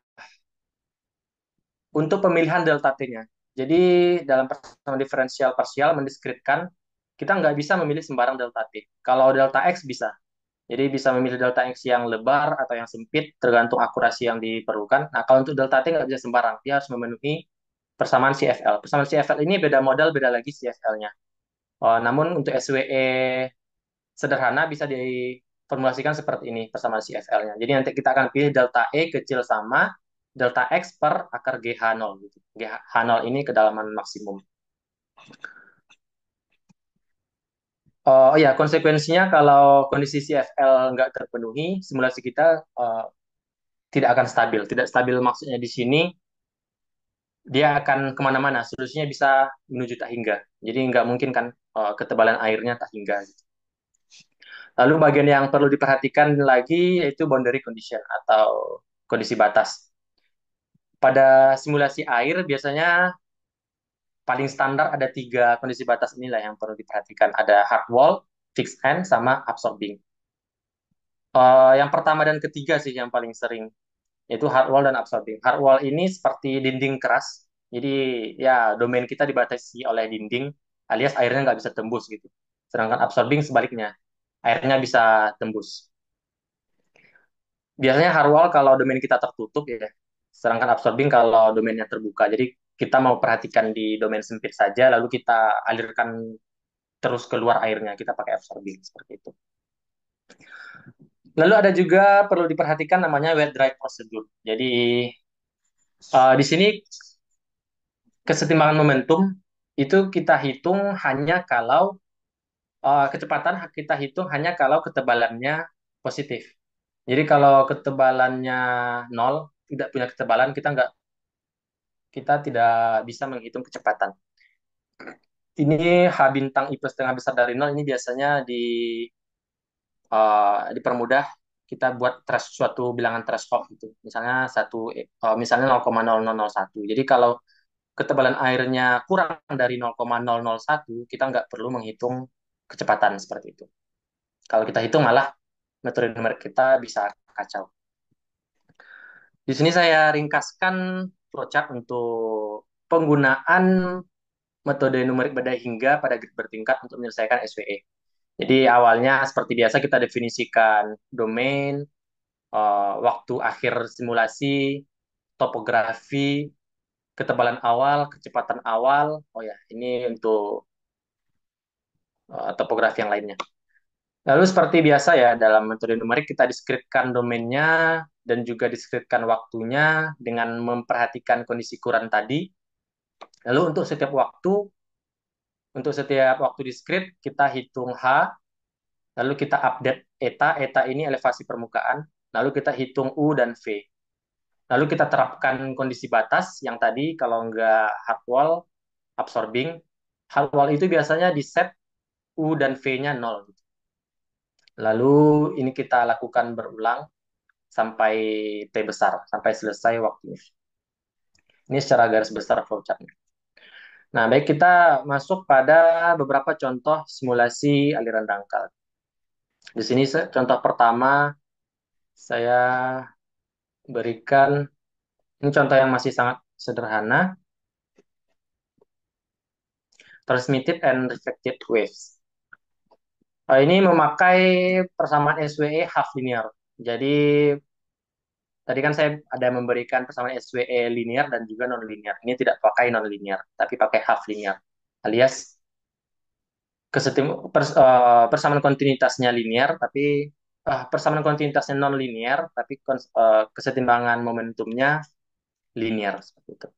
I: untuk pemilihan delta T-nya. Jadi dalam persamaan diferensial parsial mendiskretkan kita nggak bisa memilih sembarang delta T. Kalau delta X bisa. Jadi bisa memilih delta X yang lebar atau yang sempit tergantung akurasi yang diperlukan. Nah, kalau untuk delta T nggak bisa sembarang. Dia harus memenuhi persamaan CFL. Persamaan CFL ini beda model, beda lagi CFL-nya. Namun untuk SWE sederhana bisa diformulasikan seperti ini persamaan CFL-nya. Jadi nanti kita akan pilih delta E kecil sama delta X per akar GH0. Gitu. GH0 ini kedalaman maksimum. Oh ya, konsekuensinya kalau kondisi CFL nggak terpenuhi, simulasi kita tidak akan stabil. Tidak stabil maksudnya di sini, dia akan kemana-mana. Solusinya bisa menuju tak hingga. Jadi nggak mungkin kan ketebalan airnya tak hingga. Gitu. Lalu bagian yang perlu diperhatikan lagi yaitu boundary condition atau kondisi batas. Pada simulasi air biasanya paling standar ada 3 kondisi batas inilah yang perlu diperhatikan. Ada hard wall, fixed end, sama absorbing. Yang pertama dan ketiga sih yang paling sering, yaitu hard wall dan absorbing. Hard wall ini seperti dinding keras, jadi ya domain kita dibatasi oleh dinding, alias airnya nggak bisa tembus gitu. Sedangkan absorbing sebaliknya, airnya bisa tembus. Biasanya hard wall kalau domain kita tertutup ya, sedangkan absorbing kalau domainnya terbuka. Jadi kita mau perhatikan di domain sempit saja, lalu kita alirkan terus keluar airnya, kita pakai absorbing seperti itu. Lalu ada juga perlu diperhatikan namanya wet dry procedure. Jadi di sini kesetimbangan momentum itu kita hitung hanya kalau kecepatan kita hitung hanya kalau ketebalannya positif. Jadi kalau ketebalannya nol, tidak punya ketebalan, kita tidak bisa menghitung kecepatan. Ini H bintang I plus setengah besar dari nol ini biasanya dipermudah kita buat suatu bilangan threshold gitu. Misalnya misalnya 0,0001. Jadi kalau ketebalan airnya kurang dari 0,001, kita nggak perlu menghitung kecepatan seperti itu. Kalau kita hitung malah metode numerik kita bisa kacau. Di sini saya ringkaskan flowchart untuk penggunaan metode numerik badai hingga pada grid bertingkat untuk menyelesaikan SWE. Jadi awalnya seperti biasa kita definisikan domain, waktu akhir simulasi, topografi, ketebalan awal, kecepatan awal. Oh ya, ini untuk topografi yang lainnya. Lalu seperti biasa ya, dalam metode numerik kita diskritkan domainnya dan juga diskritkan waktunya dengan memperhatikan kondisi kurang tadi. Lalu untuk setiap waktu diskrit kita hitung H, lalu kita update eta, eta ini elevasi permukaan, lalu kita hitung U dan V. Lalu kita terapkan kondisi batas yang tadi kalau nggak hard wall, absorbing. Hard wall itu biasanya di set U dan V-nya 0. Lalu ini kita lakukan berulang sampai T besar, sampai selesai waktunya. Ini secara garis besar flowchart-nya. Nah, baik kita masuk pada beberapa contoh simulasi aliran dangkal. Di sini contoh pertama saya berikan, ini contoh yang masih sangat sederhana, transmitted and reflected waves. Ini memakai persamaan SWE half linear. Jadi tadi kan saya ada memberikan persamaan SWE linear dan juga non linear. Ini tidak pakai non linear, tapi pakai half linear. Alias persamaan kontinuitasnya linear, tapi persamaan kontinuitasnya non linear, tapi kesetimbangan momentumnya linear seperti itu.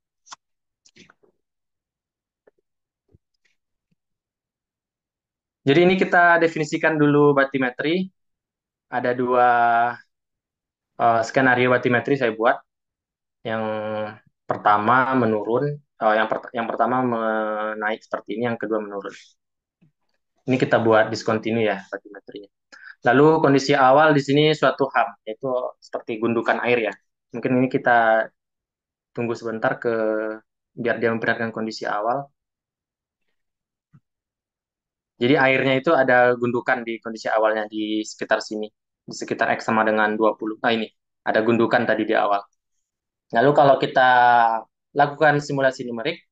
I: Jadi ini kita definisikan dulu batimetri. Ada 2 skenario batimetri saya buat. Yang pertama menurun, yang pertama menaik seperti ini, yang kedua menurun. Ini kita buat discontinue ya batimetrinya. Lalu kondisi awal di sini suatu HAM, yaitu seperti gundukan air ya. Mungkin ini kita tunggu sebentar biar dia memperlihatkan kondisi awal. Jadi airnya itu ada gundukan di kondisi awalnya di sekitar sini. Di sekitar X sama dengan 20. Nah ini, ada gundukan tadi di awal. Lalu kalau kita lakukan simulasi numerik,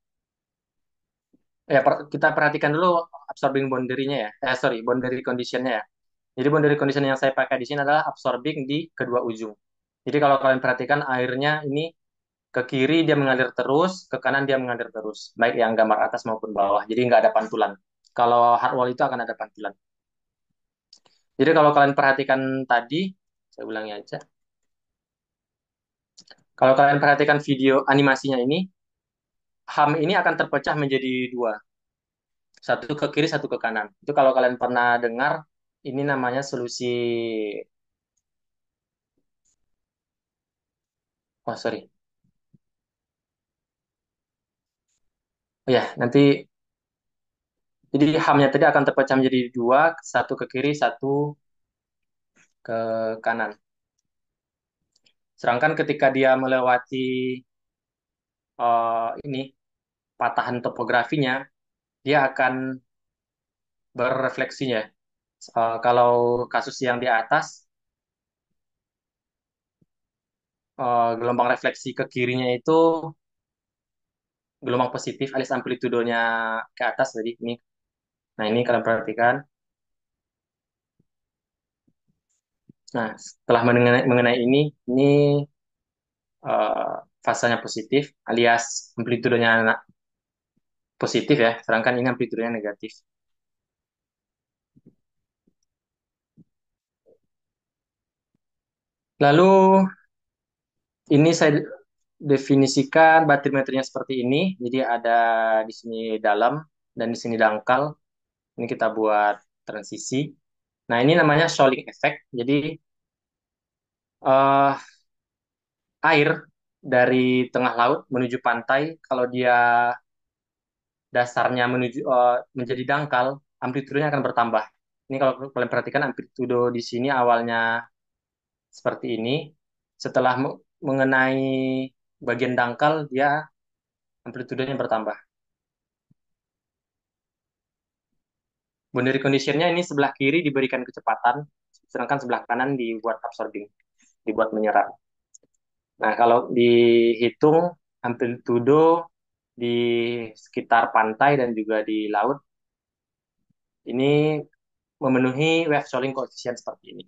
I: ya kita perhatikan dulu absorbing boundary-nya ya. Sorry, boundary condition-nya ya. Jadi boundary condition yang saya pakai di sini adalah absorbing di kedua ujung. Jadi kalau kalian perhatikan airnya ini ke kiri dia mengalir terus, ke kanan dia mengalir terus. Baik yang gambar atas maupun bawah. Jadi nggak ada pantulan. Kalau hard wall itu akan ada pantulan. Jadi kalau kalian perhatikan tadi, saya ulangi aja. Kalau kalian perhatikan video animasinya ini, HAM ini akan terpecah menjadi dua. Satu ke kiri, satu ke kanan. Itu kalau kalian pernah dengar, ini namanya solusi... Oh, sorry. Oh ya, nanti... Jadi HAM-nya tadi akan terpecah menjadi dua, satu ke kiri, satu ke kanan. Sedangkan ketika dia melewati ini patahan topografinya, dia akan berefleksinya. Kalau kasus yang di atas, gelombang refleksi ke kirinya itu gelombang positif alias amplitudonya ke atas tadi ini. Nah, ini kalian perhatikan. Nah, setelah mengenai ini eh, fasanya positif alias amplitudonya positif ya, sedangkan ini amplitudonya negatif. Lalu ini saya definisikan barometernya seperti ini. Jadi ada di sini dalam dan di sini dangkal. Ini kita buat transisi. Nah, ini namanya shoaling effect. Jadi eh, air dari tengah laut menuju pantai, kalau dia dasarnya menjadi dangkal, amplitudenya akan bertambah. Ini kalau kalian perhatikan amplitudo di sini awalnya seperti ini. Setelah mengenai bagian dangkal, dia amplitudenya bertambah. Boundary condition-nya ini sebelah kiri diberikan kecepatan, sedangkan sebelah kanan dibuat absorbing, dibuat menyerap. Nah, kalau dihitung amplitudo di sekitar pantai dan juga di laut, ini memenuhi wave shoaling coefficient seperti ini.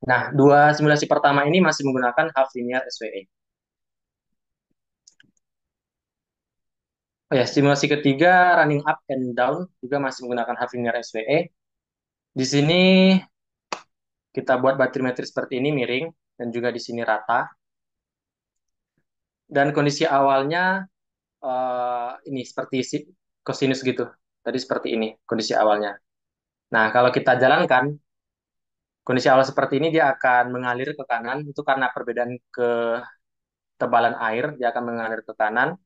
I: Nah, dua simulasi pertama ini masih menggunakan half linear SWE. Oh ya, simulasi ketiga running up and down juga masih menggunakan half linear SWE. Di sini kita buat barometer seperti ini miring dan juga di sini rata. Dan kondisi awalnya ini seperti kosinus gitu. Tadi seperti ini kondisi awalnya. Nah, kalau kita jalankan kondisi awal seperti ini dia akan mengalir ke kanan itu karena perbedaan ketebalan air dia akan mengalir ke kanan.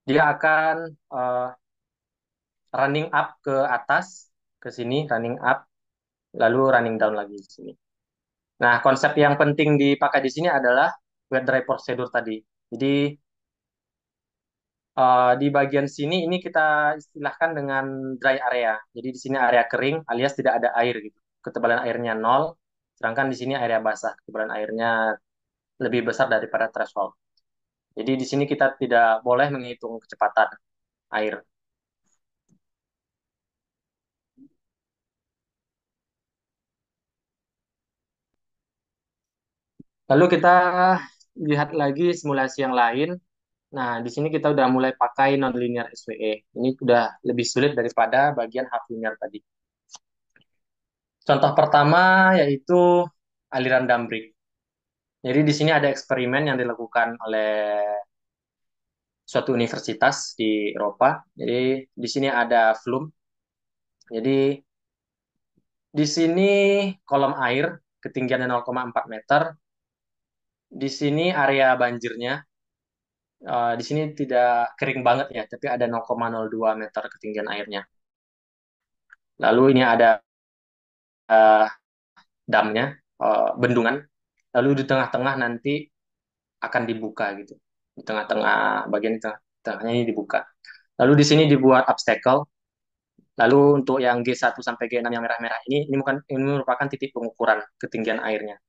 I: Dia akan running up ke atas ke sini running up lalu running down lagi di sini. Nah, konsep yang penting dipakai di sini adalah wet dry procedure tadi. Jadi di bagian sini ini kita istilahkan dengan dry area. Jadi di sini area kering alias tidak ada air gitu. Ketebalan airnya nol, sedangkan di sini area basah. Ketebalan airnya lebih besar daripada threshold. Jadi di sini kita tidak boleh menghitung kecepatan air. Lalu kita lihat lagi simulasi yang lain. Nah, di sini kita udah mulai pakai nonlinear SWE. Ini udah lebih sulit daripada bagian half linear tadi. Contoh pertama yaitu aliran Dumbrick. Jadi di sini ada eksperimen yang dilakukan oleh suatu universitas di Eropa. Jadi di sini ada flume. Jadi di sini kolom air ketinggiannya 0,4 meter. Di sini area banjirnya. Di sini tidak kering banget ya, tapi ada 0,02 meter ketinggian airnya. Lalu ini ada damnya, bendungan, lalu di tengah-tengah nanti akan dibuka gitu. Di tengah-tengah, bagian di tengahnya ini dibuka. Lalu di sini dibuat obstacle. Lalu untuk yang G1 sampai G6 yang merah-merah ini merupakan titik pengukuran ketinggian airnya.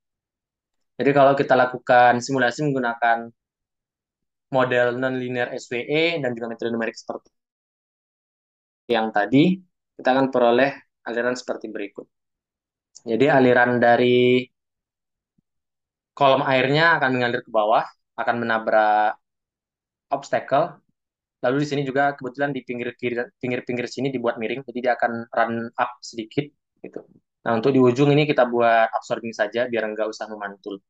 I: Jadi kalau kita lakukan simulasi menggunakan model nonlinear SWE dan juga metode numerik seperti yang tadi, kita akan peroleh aliran seperti berikut. Jadi aliran dari kolom airnya akan mengalir ke bawah, akan menabrak obstacle. Lalu di sini juga kebetulan di pinggir-pinggir sini dibuat miring, jadi dia akan run up sedikit gitu. Nah, untuk di ujung ini kita buat absorbing saja biar nggak usah memantul.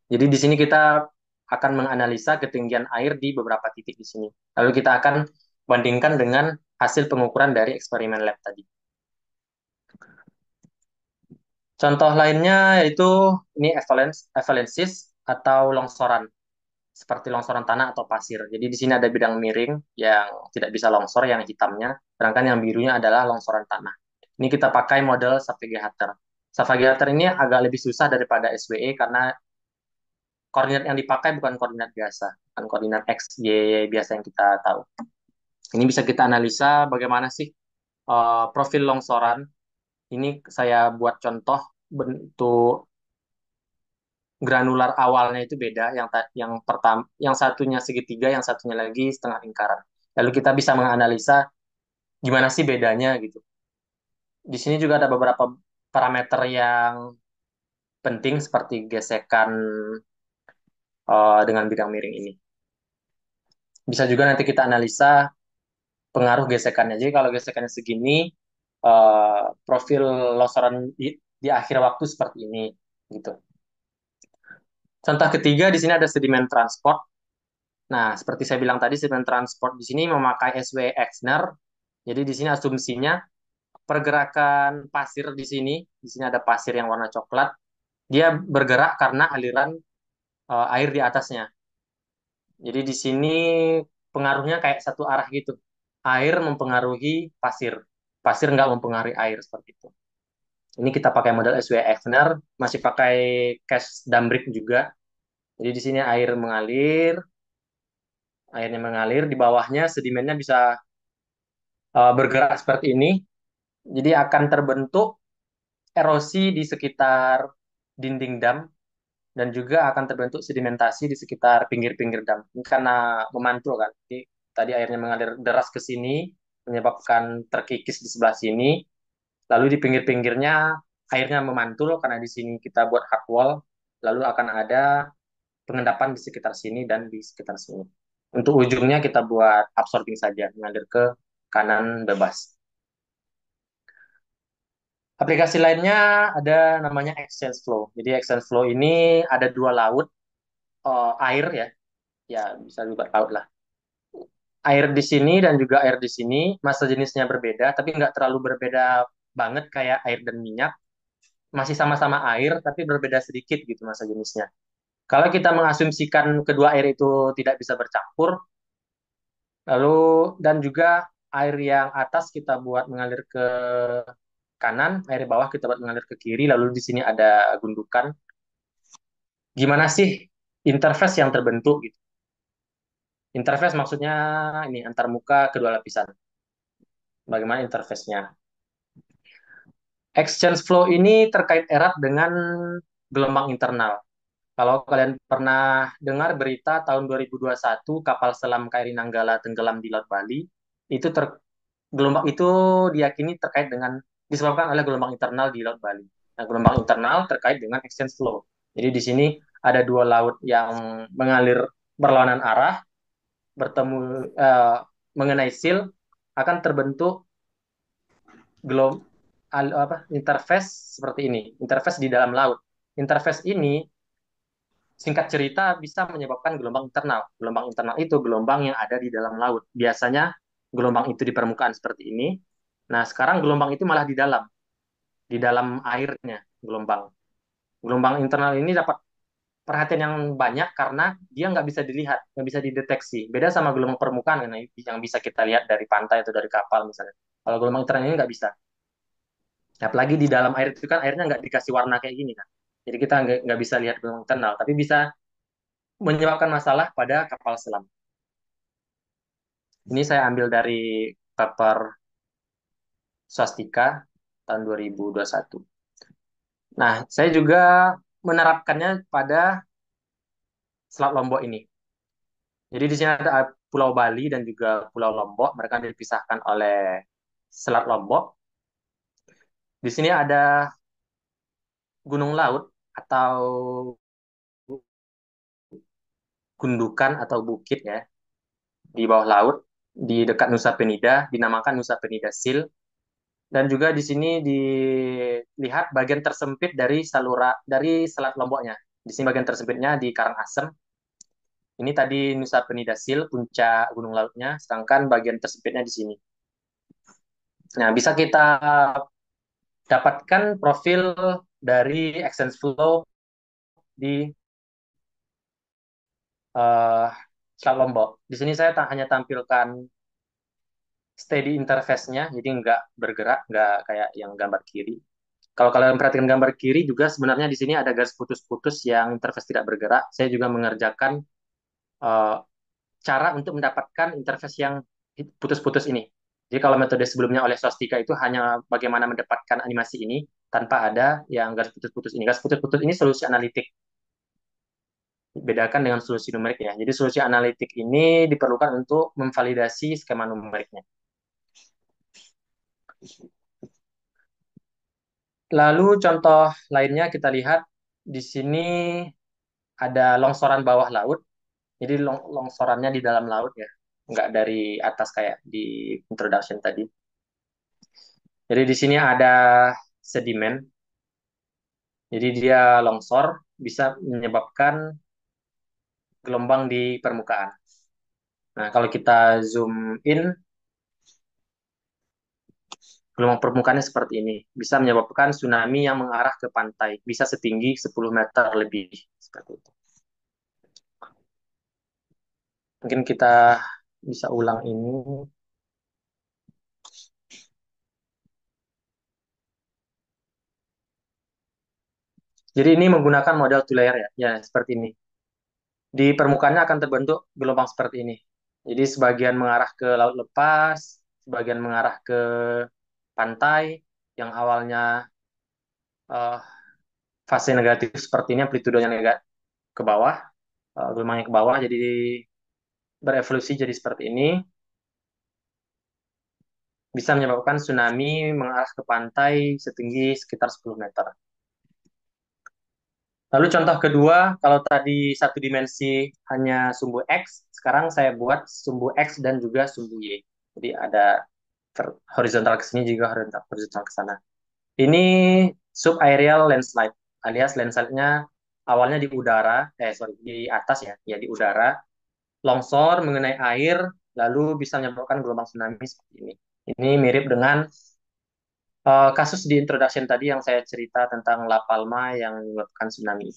I: Jadi di sini kita akan menganalisa ketinggian air di beberapa titik di sini. Lalu kita akan bandingkan dengan hasil pengukuran dari eksperimen lab tadi. Contoh lainnya yaitu ini avalanches atau longsoran, seperti longsoran tanah atau pasir. Jadi di sini ada bidang miring yang tidak bisa longsor, yang hitamnya, sedangkan yang birunya adalah longsoran tanah. Ini kita pakai model Savage-Hatter. Savage-Hatter ini agak lebih susah daripada SWE karena koordinat yang dipakai bukan koordinat biasa, bukan koordinat X, Y biasa yang kita tahu. Ini bisa kita analisa bagaimana sih profil longsoran. Ini saya buat contoh bentuk granular awalnya itu beda, yang pertama, yang satunya segitiga, yang satunya lagi setengah lingkaran. Lalu kita bisa menganalisa gimana sih bedanya gitu. Di sini juga ada beberapa parameter yang penting seperti gesekan dengan bidang miring ini. Bisa juga nanti kita analisa pengaruh gesekannya. Jadi kalau gesekannya segini, profil longsoran di akhir waktu seperti ini gitu. Contoh ketiga di sini ada sedimen transport. Nah, seperti saya bilang tadi, sedimen transport di sini memakai SW Exner. Jadi di sini asumsinya pergerakan pasir di sini ada pasir yang warna coklat, dia bergerak karena aliran air di atasnya. Jadi di sini pengaruhnya kayak satu arah gitu. Air mempengaruhi pasir, pasir nggak mempengaruhi air seperti itu. Ini kita pakai model SW Exner, masih pakai case Dambrick juga. Jadi di sini airnya mengalir, di bawahnya sedimennya bisa bergerak seperti ini. Jadi akan terbentuk erosi di sekitar dinding dam dan juga akan terbentuk sedimentasi di sekitar pinggir-pinggir dam. Ini karena memantul kan. Jadi, tadi airnya mengalir deras ke sini, menyebabkan terkikis di sebelah sini. Lalu di pinggir-pinggirnya airnya memantul karena di sini kita buat hard wall. Lalu akan ada pengendapan di sekitar sini dan di sekitar sini. Untuk ujungnya kita buat absorbing saja, mengalir ke kanan bebas. Aplikasi lainnya ada namanya exchange flow. Jadi exchange flow ini ada dua laut air ya, ya bisa juga laut lah. Air di sini dan juga air di sini, massa jenisnya berbeda, tapi nggak terlalu berbeda banget kayak air dan minyak. Masih sama-sama air, tapi berbeda sedikit gitu massa jenisnya. Kalau kita mengasumsikan kedua air itu tidak bisa bercampur, lalu dan juga air yang atas kita buat mengalir ke kanan, air bawah kita buat mengalir ke kiri, lalu di sini ada gundukan. Gimana sih interface yang terbentuk gitu? Interface maksudnya ini antar muka kedua lapisan. Bagaimana interface-nya? Exchange flow ini terkait erat dengan gelombang internal. Kalau kalian pernah dengar berita tahun 2021 kapal selam KRI Nanggala tenggelam di Laut Bali, itu gelombang itu diyakini terkait dengan disebabkan oleh gelombang internal di Laut Bali. Nah, gelombang internal terkait dengan exchange flow. Jadi di sini ada dua laut yang mengalir berlawanan arah, bertemu mengenai seal, akan terbentuk interface seperti ini. Interface di dalam laut. Interface ini singkat cerita bisa menyebabkan gelombang internal. Gelombang internal itu gelombang yang ada di dalam laut. Biasanya gelombang itu di permukaan seperti ini. Nah, sekarang gelombang itu malah di dalam airnya gelombang. Gelombang internal ini dapat perhatian yang banyak karena dia nggak bisa dilihat, nggak bisa dideteksi. Beda sama gelombang permukaan yang bisa kita lihat dari pantai atau dari kapal misalnya. Kalau gelombang internal ini nggak bisa. Apalagi di dalam air itu kan airnya nggak dikasih warna kayak gini kan. Jadi kita nggak bisa lihat gelombang internal, tapi bisa menyebabkan masalah pada kapal selam. Ini saya ambil dari paper swastika tahun 2021. Nah, saya juga menerapkannya pada Selat Lombok ini. Jadi di sini ada Pulau Bali dan juga Pulau Lombok. Mereka dipisahkan oleh Selat Lombok. Di sini ada gunung laut atau gundukan atau bukit ya di bawah laut di dekat Nusa Penida dinamakan Nusa Penida Sil, dan juga di sini dilihat bagian tersempit dari dari Selat Lomboknya. Di sini bagian tersempitnya di Karangasem. Ini tadi Nusa Penida Sil, puncak gunung lautnya, sedangkan bagian tersempitnya di sini. Nah, bisa kita dapatkan profil dari exchange flow di uh, Selat Lombok. Di sini saya hanya tampilkan steady interface-nya, jadi nggak bergerak, nggak kayak yang gambar kiri. Kalau kalian perhatikan gambar kiri juga sebenarnya di sini ada garis putus-putus yang interface tidak bergerak. Saya juga mengerjakan uh, cara untuk mendapatkan interface yang putus-putus ini. Jadi kalau metode sebelumnya oleh Swastika itu hanya bagaimana mendapatkan animasi ini tanpa ada yang garis putus-putus ini. Garis putus-putus ini solusi analitik. Bedakan dengan solusi numerik ya. Jadi solusi analitik ini diperlukan untuk memvalidasi skema numeriknya. Lalu contoh lainnya kita lihat di sini ada longsoran bawah laut. Jadi longsorannya di dalam laut ya, nggak dari atas kayak di introduction tadi. Jadi di sini ada sedimen. Jadi dia longsor bisa menyebabkan gelombang di permukaan. Nah, kalau kita zoom in, gelombang permukaannya seperti ini. Bisa menyebabkan tsunami yang mengarah ke pantai. Bisa setinggi 10 meter lebih. Seperti itu. Mungkin kita bisa ulang ini. Jadi ini menggunakan model two layer ya. Ya, seperti ini. Di permukaannya akan terbentuk gelombang seperti ini. Jadi sebagian mengarah ke laut lepas, sebagian mengarah ke pantai, yang awalnya uh, fase negatif seperti ini, amplitudenya negatif ke bawah, gelombangnya ke bawah, jadi berevolusi jadi seperti ini, bisa menyebabkan tsunami mengarah ke pantai setinggi sekitar 10 meter. Lalu contoh kedua, kalau tadi satu dimensi hanya sumbu X, sekarang saya buat sumbu X dan juga sumbu Y. Jadi ada horizontal ke sini juga horizontal ke sana. Ini subaerial landslide, alias landslide-nya awalnya di udara, sorry, di atas ya, ya di udara, longsor mengenai air, lalu bisa menyebabkan gelombang tsunami seperti ini. Ini mirip dengan kasus di introduction tadi yang saya cerita tentang La Palma yang menyebabkan tsunami.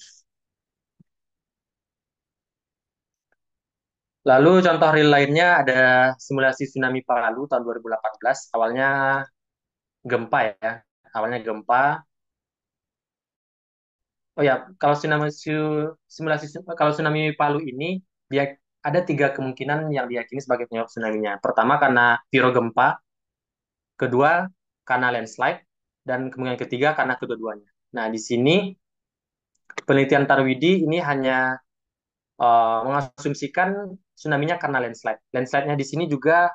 I: Lalu contoh real lainnya ada simulasi tsunami Palu tahun 2018. Awalnya gempa ya. Awalnya gempa. Oh ya, kalau simulasi kalau tsunami Palu ini dia ada tiga kemungkinan yang diyakini sebagai penyebab tsunami-nya. Pertama karena pirogempa, kedua karena landslide, dan kemungkinan ketiga karena kedua-duanya. Nah, di sini penelitian Tarwidi ini hanya mengasumsikan tsunami-nya karena landslide. Landslide-nya di sini juga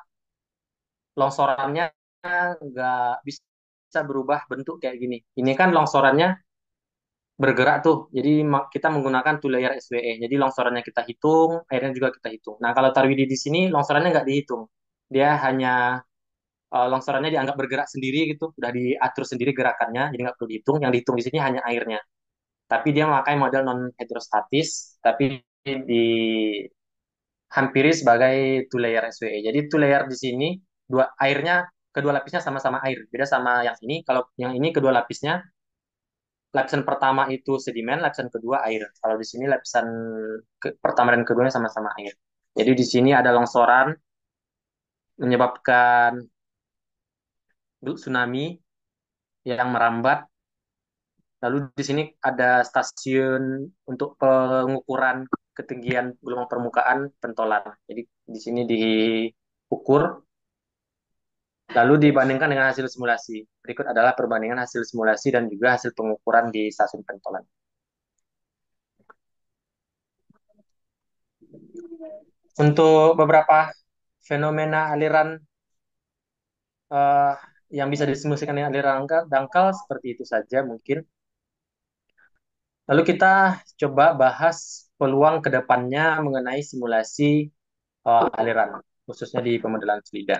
I: longsorannya nggak bisa berubah bentuk kayak gini. Ini kan longsorannya bergerak tuh. Jadi kita menggunakan two layer SWE. Jadi longsorannya kita hitung, airnya juga kita hitung. Nah, kalau Tarwidi di sini longsorannya nggak dihitung. Dia hanya longsorannya dianggap bergerak sendiri gitu, udah diatur sendiri gerakannya, jadi nggak perlu dihitung. Yang dihitung di sini hanya airnya. Tapi dia memakai model non hidrostatis, tapi dihampiri sebagai two layer SWE. Jadi two layer di sini dua airnya kedua lapisnya sama-sama air. Beda sama yang ini. Kalau yang ini kedua lapisnya, lapisan pertama itu sedimen, lapisan kedua air. Kalau di sini lapisan pertama dan keduanya sama-sama air. Jadi di sini ada longsoran menyebabkan tsunami yang merambat. Lalu di sini ada stasiun untuk pengukuran ketinggian gelombang permukaan pentolan. Jadi di sini diukur lalu dibandingkan dengan hasil simulasi. Berikut adalah perbandingan hasil simulasi dan juga hasil pengukuran di stasiun pentolan. Untuk beberapa fenomena aliran eh, yang bisa disimulasikan dengan aliran dangkal seperti itu saja mungkin. Lalu kita coba bahas peluang ke depannya mengenai simulasi aliran, khususnya di pemodelan fluida.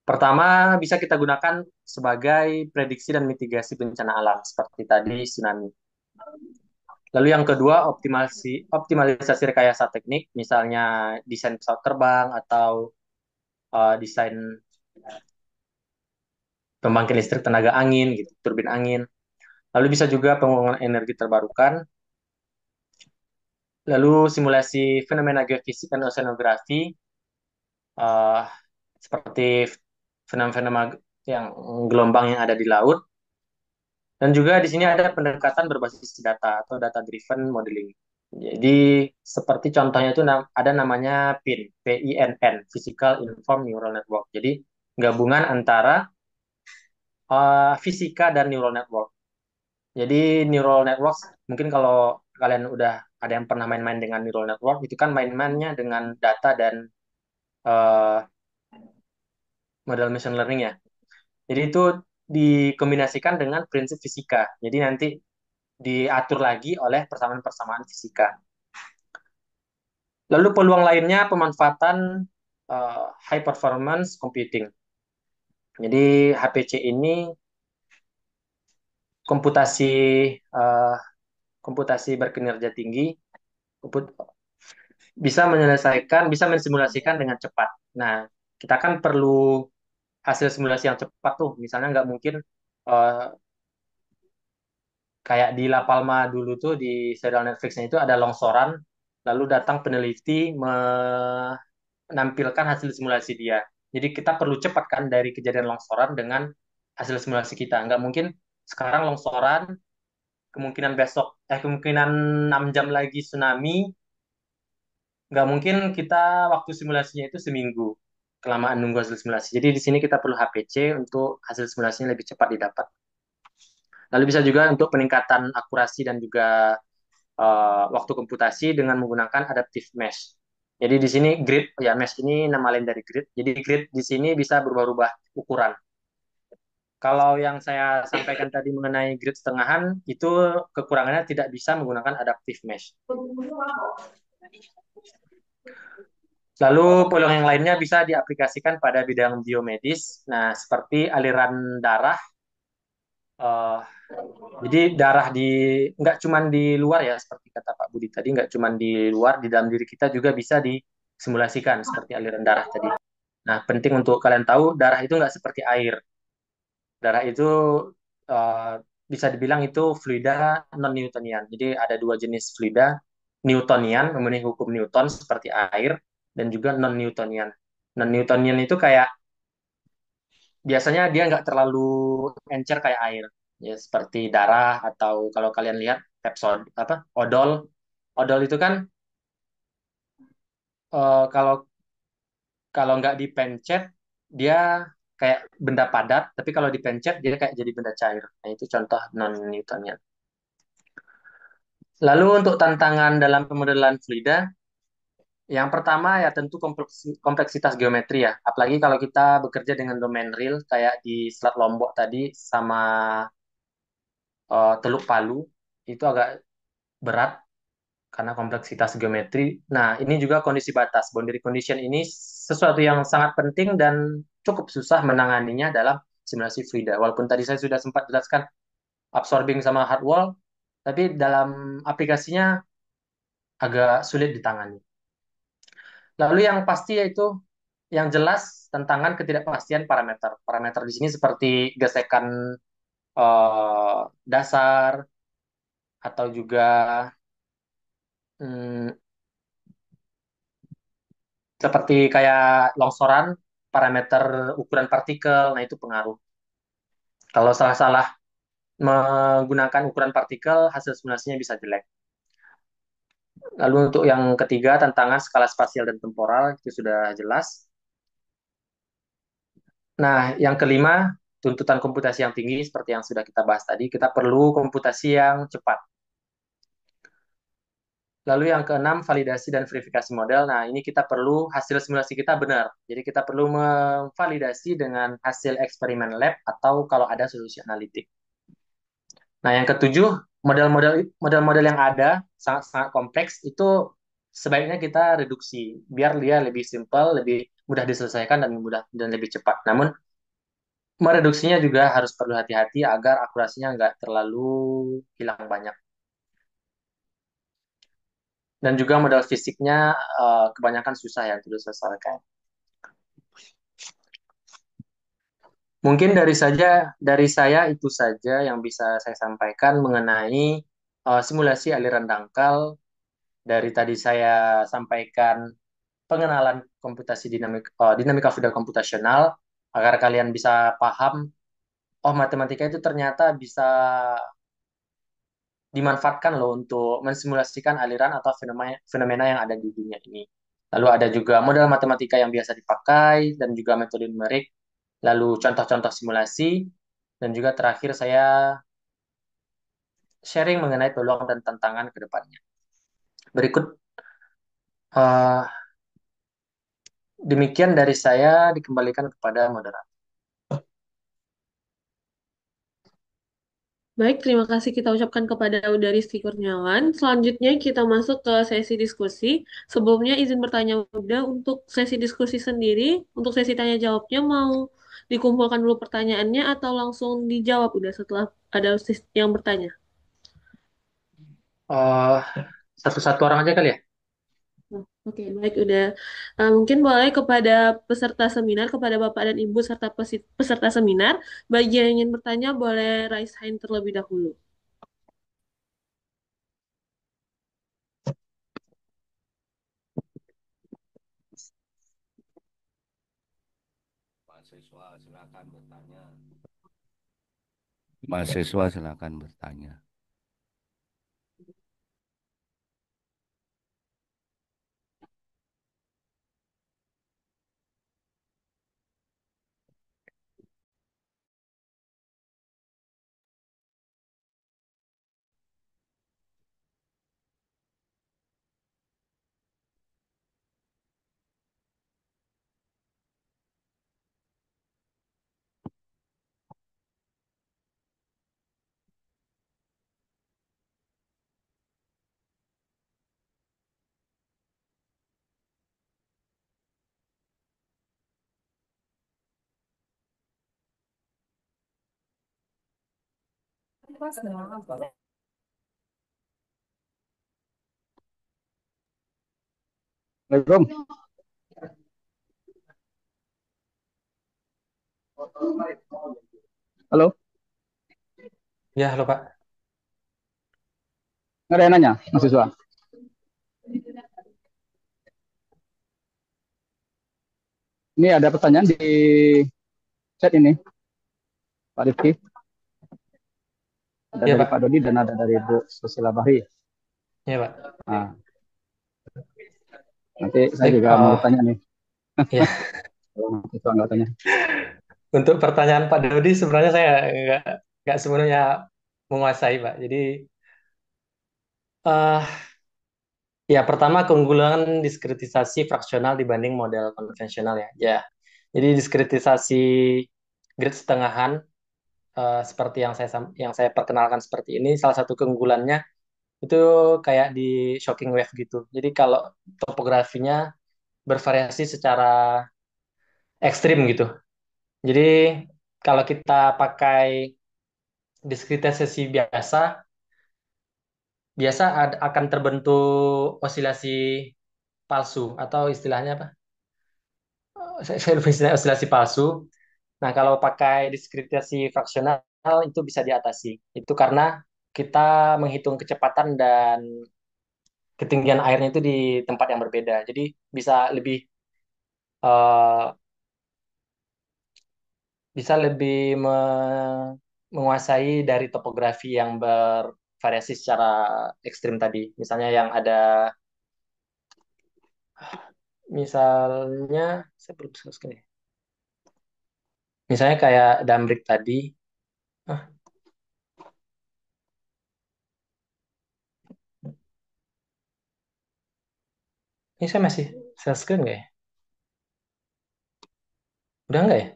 I: Pertama, bisa kita gunakan sebagai prediksi dan mitigasi bencana alam, seperti tadi tsunami. Lalu yang kedua, optimalisasi rekayasa teknik, misalnya desain pesawat terbang atau desain pembangkit listrik tenaga angin, gitu, turbin angin. Lalu bisa juga pengembangan energi terbarukan. Lalu simulasi fenomena geofisik dan oceanografi, eh, seperti fenomena yang gelombang yang ada di laut. Dan juga di sini ada pendekatan berbasis data atau data driven modeling. Jadi seperti contohnya itu ada namanya PIN, PINN, Physical Informed Neural Network. Jadi gabungan antara fisika dan neural network. Jadi neural network mungkin kalau kalian udah ada yang pernah main-main dengan neural network itu kan main-mainnya dengan data dan uh, model machine learning ya. Jadi itu dikombinasikan dengan prinsip fisika. Jadi nanti diatur lagi oleh persamaan-persamaan fisika. Lalu peluang lainnya pemanfaatan high performance computing. Jadi HPC ini komputasi uh, komputasi berkinerja tinggi, bisa mensimulasikan dengan cepat. Nah, kita kan perlu hasil simulasi yang cepat tuh. Misalnya nggak mungkin uh, kayak di La Palma dulu tuh di serial Netflixnya itu ada longsoran, lalu datang peneliti menampilkan hasil simulasi dia. Jadi kita perlu cepat kan dari kejadian longsoran dengan hasil simulasi kita. Nggak mungkin sekarang longsoran, kemungkinan 6 jam lagi tsunami, nggak mungkin kita waktu simulasinya itu seminggu kelamaan nunggu hasil simulasi. Jadi di sini kita perlu HPC untuk hasil simulasinya lebih cepat didapat. Lalu bisa juga untuk peningkatan akurasi dan juga waktu komputasi dengan menggunakan adaptive mesh. Jadi di sini grid, ya mesh ini nama lain dari grid. Jadi grid di sini bisa berubah-ubah ukuran. Kalau yang saya sampaikan tadi mengenai grid setengahan, itu kekurangannya tidak bisa menggunakan adaptive mesh. Lalu peluang yang lainnya bisa diaplikasikan pada bidang biomedis. Nah, seperti aliran darah. eh, jadi darah nggak cuma di luar ya, seperti kata Pak Budi tadi, nggak cuma di luar, di dalam diri kita juga bisa disimulasikan seperti aliran darah tadi. Nah, penting untuk kalian tahu, darah itu nggak seperti air. Darah itu eh, bisa dibilang itu fluida non-Newtonian. Jadi ada dua jenis fluida, Newtonian, memenuhi hukum Newton seperti air, dan juga non-Newtonian. Non-Newtonian itu kayak biasanya dia nggak terlalu encer kayak air, ya seperti darah atau kalau kalian lihat Pepsod apa odol, odol itu kan kalau kalau nggak dipencet dia kayak benda padat, tapi kalau dipencet dia kayak jadi benda cair. Nah itu contoh non Newtonian. Lalu untuk tantangan dalam pemodelan fluida, yang pertama ya tentu kompleksitas geometri ya. Apalagi kalau kita bekerja dengan domain real kayak di Selat Lombok tadi sama Teluk Palu itu agak berat karena kompleksitas geometri. Nah, ini juga kondisi batas. Boundary condition ini sesuatu yang sangat penting dan cukup susah menanganinya dalam simulasi fluida. Walaupun tadi saya sudah sempat jelaskan absorbing sama hard wall, tapi dalam aplikasinya agak sulit ditangani. Lalu yang pasti yaitu yang jelas tantangan ketidakpastian parameter. Parameter di sini seperti gesekan dasar atau juga hmm, seperti kayak longsoran, parameter ukuran partikel, nah itu pengaruh. Kalau salah-salah menggunakan ukuran partikel, hasil simulasinya bisa jelek. Lalu untuk yang ketiga, tantangan skala spasial dan temporal, itu sudah jelas. Nah, yang kelima, tuntutan komputasi yang tinggi, seperti yang sudah kita bahas tadi, kita perlu komputasi yang cepat. Lalu yang keenam, validasi dan verifikasi model. Nah, ini kita perlu hasil simulasi kita benar. Jadi kita perlu memvalidasi dengan hasil eksperimen lab atau kalau ada solusi analitik. Nah, yang ketujuh, model-model yang ada sangat-sangat kompleks itu sebaiknya kita reduksi biar dia lebih simpel, lebih mudah diselesaikan dan mudah dan lebih cepat. Namun mereduksinya juga harus perlu hati-hati agar akurasinya nggak terlalu hilang banyak. Dan juga model fisiknya kebanyakan susah ya untuk diselesaikan. Mungkin dari saya itu saja yang bisa saya sampaikan mengenai simulasi aliran dangkal. Dari tadi saya sampaikan pengenalan dinamika fluida komputasional agar kalian bisa paham, oh matematika itu ternyata bisa dimanfaatkan loh untuk mensimulasikan aliran atau fenomena, fenomena yang ada di dunia ini. Lalu ada juga model matematika yang biasa dipakai dan juga metode numerik, lalu contoh-contoh simulasi, dan juga terakhir saya sharing mengenai peluang dan tantangan ke depannya. Berikut eh, demikian dari saya dikembalikan kepada moderator.
H: Baik, terima kasih kita ucapkan kepada Rizky Kurniawan. Selanjutnya kita masuk ke sesi diskusi. Sebelumnya izin bertanya udah untuk sesi diskusi sendiri, untuk sesi tanya jawabnya mau dikumpulkan dulu pertanyaannya atau langsung dijawab udah setelah ada yang bertanya.
I: Eh, Satu-satu orang aja kali ya?
H: Oh, oke, baik udah. Mungkin boleh kepada peserta seminar, kepada Bapak dan Ibu serta peserta seminar, bagi yang ingin bertanya boleh raise hand terlebih dahulu.
D: Mahasiswa silakan bertanya. Mahasiswa silakan bertanya.
G: Assalamualaikum. Halo,
I: Ya, halo Pak.
G: nggak ada yang nanya, mahasiswa. Ini ada pertanyaan di chat ini, Pak Rifki. Ada
I: Ya
G: dari Pak
I: Pak.
G: Dodi dan ada dari Bu Susila Bahri.
I: Ya Pak.
G: Nah, nanti saya
I: Baik,
G: juga mau tanya nih.
I: ya.
G: Kalau mahasiswa nggak tanya.
I: Untuk pertanyaan Pak Dodi sebenarnya saya nggak sepenuhnya menguasai Pak. Jadi eh ya pertama keunggulan diskretisasi fraksional dibanding model konvensional ya. Ya. Jadi diskretisasi grid setengahan seperti yang saya perkenalkan seperti ini salah satu keunggulannya itu kayak di shocking wave gitu. Jadi kalau topografinya bervariasi secara ekstrim gitu. Jadi kalau kita pakai diskretisasi biasa, akan terbentuk osilasi palsu atau istilahnya apa? Saya lupa istilah osilasi palsu. Nah, kalau pakai diskretasi fraksional itu bisa diatasi. Itu karena kita menghitung kecepatan dan ketinggian airnya itu di tempat yang berbeda. Jadi bisa lebih eh, bisa lebih menguasai dari topografi yang bervariasi secara ekstrim tadi. Misalnya yang ada, misalnya, saya belum selesai. Misalnya kayak Damrik tadi. Ah, ini saya masih share screen nggak ya? Udah nggak ya?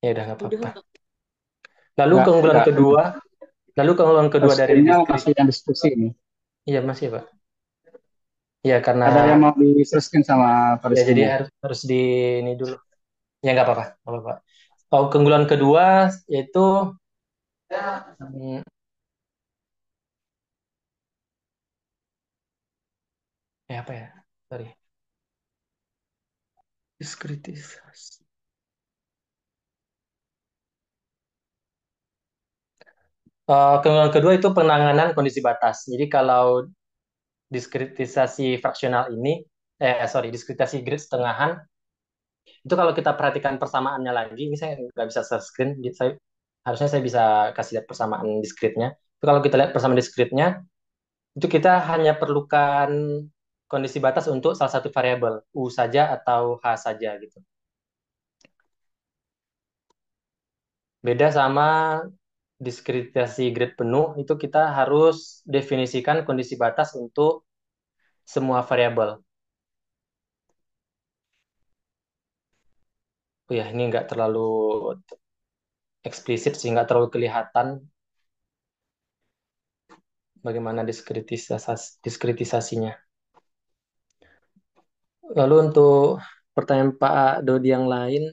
I: Ya udah nggak
H: Udah,
I: apa-apa.
H: Kak.
I: Lalu keunggulan
A: Enggak.
I: kedua, lalu keunggulan kedua dari
A: Screen-nya
I: diskrit.
A: masih yang diskusi ini.
I: Iya masih Pak. Iya karena
A: Ada yang mau di-screen sama
I: ya jadi
A: Palestina.
I: harus harus di ini dulu. Ya nggak apa-apa, nggak apa-apa. Oh, keunggulan kedua yaitu hmm, apa ya? Sorry. Diskritisasi. Keunggulan kedua itu penanganan kondisi batas. Jadi kalau diskritisasi fraksional ini, sorry, diskritisasi grid setengahan, itu kalau kita perhatikan persamaannya lagi, ini saya nggak bisa share screen, jadi harusnya saya bisa kasih lihat persamaan diskritnya. Itu kalau kita lihat persamaan diskritnya, itu kita hanya perlukan kondisi batas untuk salah satu variabel, U saja atau H saja gitu. Beda sama diskritisasi grid penuh, itu kita harus definisikan kondisi batas untuk semua variabel. Oh ya, ini nggak terlalu eksplisit sih, nggak terlalu kelihatan bagaimana diskritisasinya. Lalu untuk pertanyaan Pak Dodi yang lain,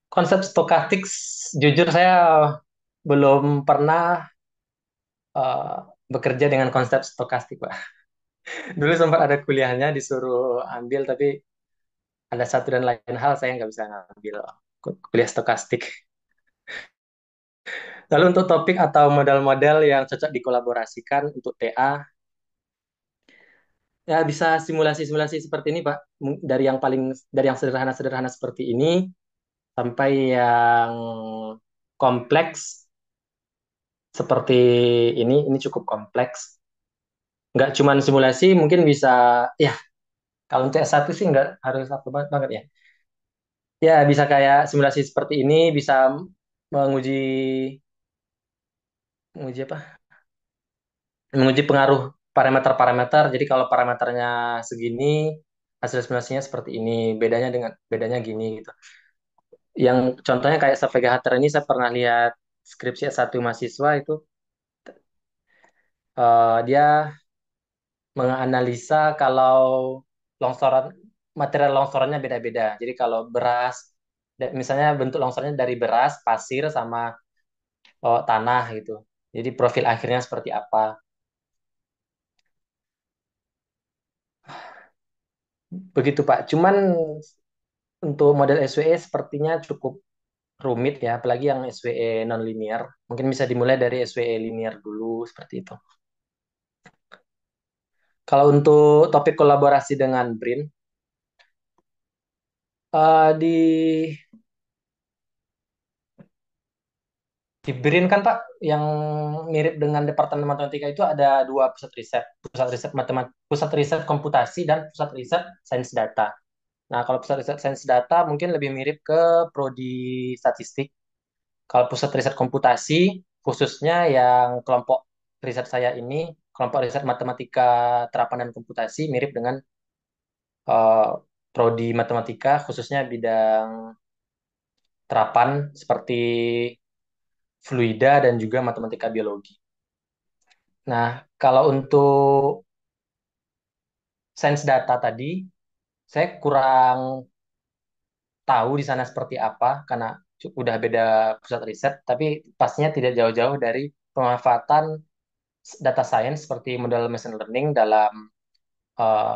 I: konsep stokastik, jujur saya belum pernah eh, bekerja dengan konsep stokastik, Pak. Dulu sempat ada kuliahnya disuruh ambil, tapi ada satu dan lain hal saya nggak bisa ngambil kuliah stokastik. Lalu untuk topik atau model-model yang cocok dikolaborasikan untuk TA, ya bisa simulasi-simulasi seperti ini, Pak. Dari yang sederhana-sederhana seperti ini sampai yang kompleks seperti ini cukup kompleks. Nggak cuman simulasi, mungkin bisa, ya kalau untuk S1 sih nggak harus apa banget ya. Ya bisa kayak simulasi seperti ini, bisa menguji, menguji apa? Menguji pengaruh parameter-parameter. Jadi kalau parameternya segini, hasil simulasinya seperti ini. Bedanya gini gitu. Yang contohnya kayak Savega-Hatter ini saya pernah lihat skripsi S1 mahasiswa itu, dia menganalisa kalau longsoran material longsorannya beda-beda. Jadi kalau beras, misalnya bentuk longsorannya dari beras, pasir sama tanah gitu. Jadi profil akhirnya seperti apa? Begitu Pak. Cuman untuk model SWE sepertinya cukup rumit ya, apalagi yang SWE non-linear. Mungkin bisa dimulai dari SWE linear dulu seperti itu. Kalau untuk topik kolaborasi dengan BRIN, di BRIN kan Pak, yang mirip dengan Departemen Matematika itu ada dua pusat riset komputasi dan pusat riset sains data. Nah, kalau pusat riset sains data mungkin lebih mirip ke prodi statistik. Kalau pusat riset komputasi, khususnya yang kelompok riset saya ini, kelompok riset matematika terapan dan komputasi, mirip dengan eh, prodi matematika, khususnya bidang terapan seperti fluida dan juga matematika biologi. Nah, kalau untuk sains data tadi, saya kurang tahu di sana seperti apa karena udah beda pusat riset, tapi pastinya tidak jauh-jauh dari pemanfaatan data science seperti model machine learning eh,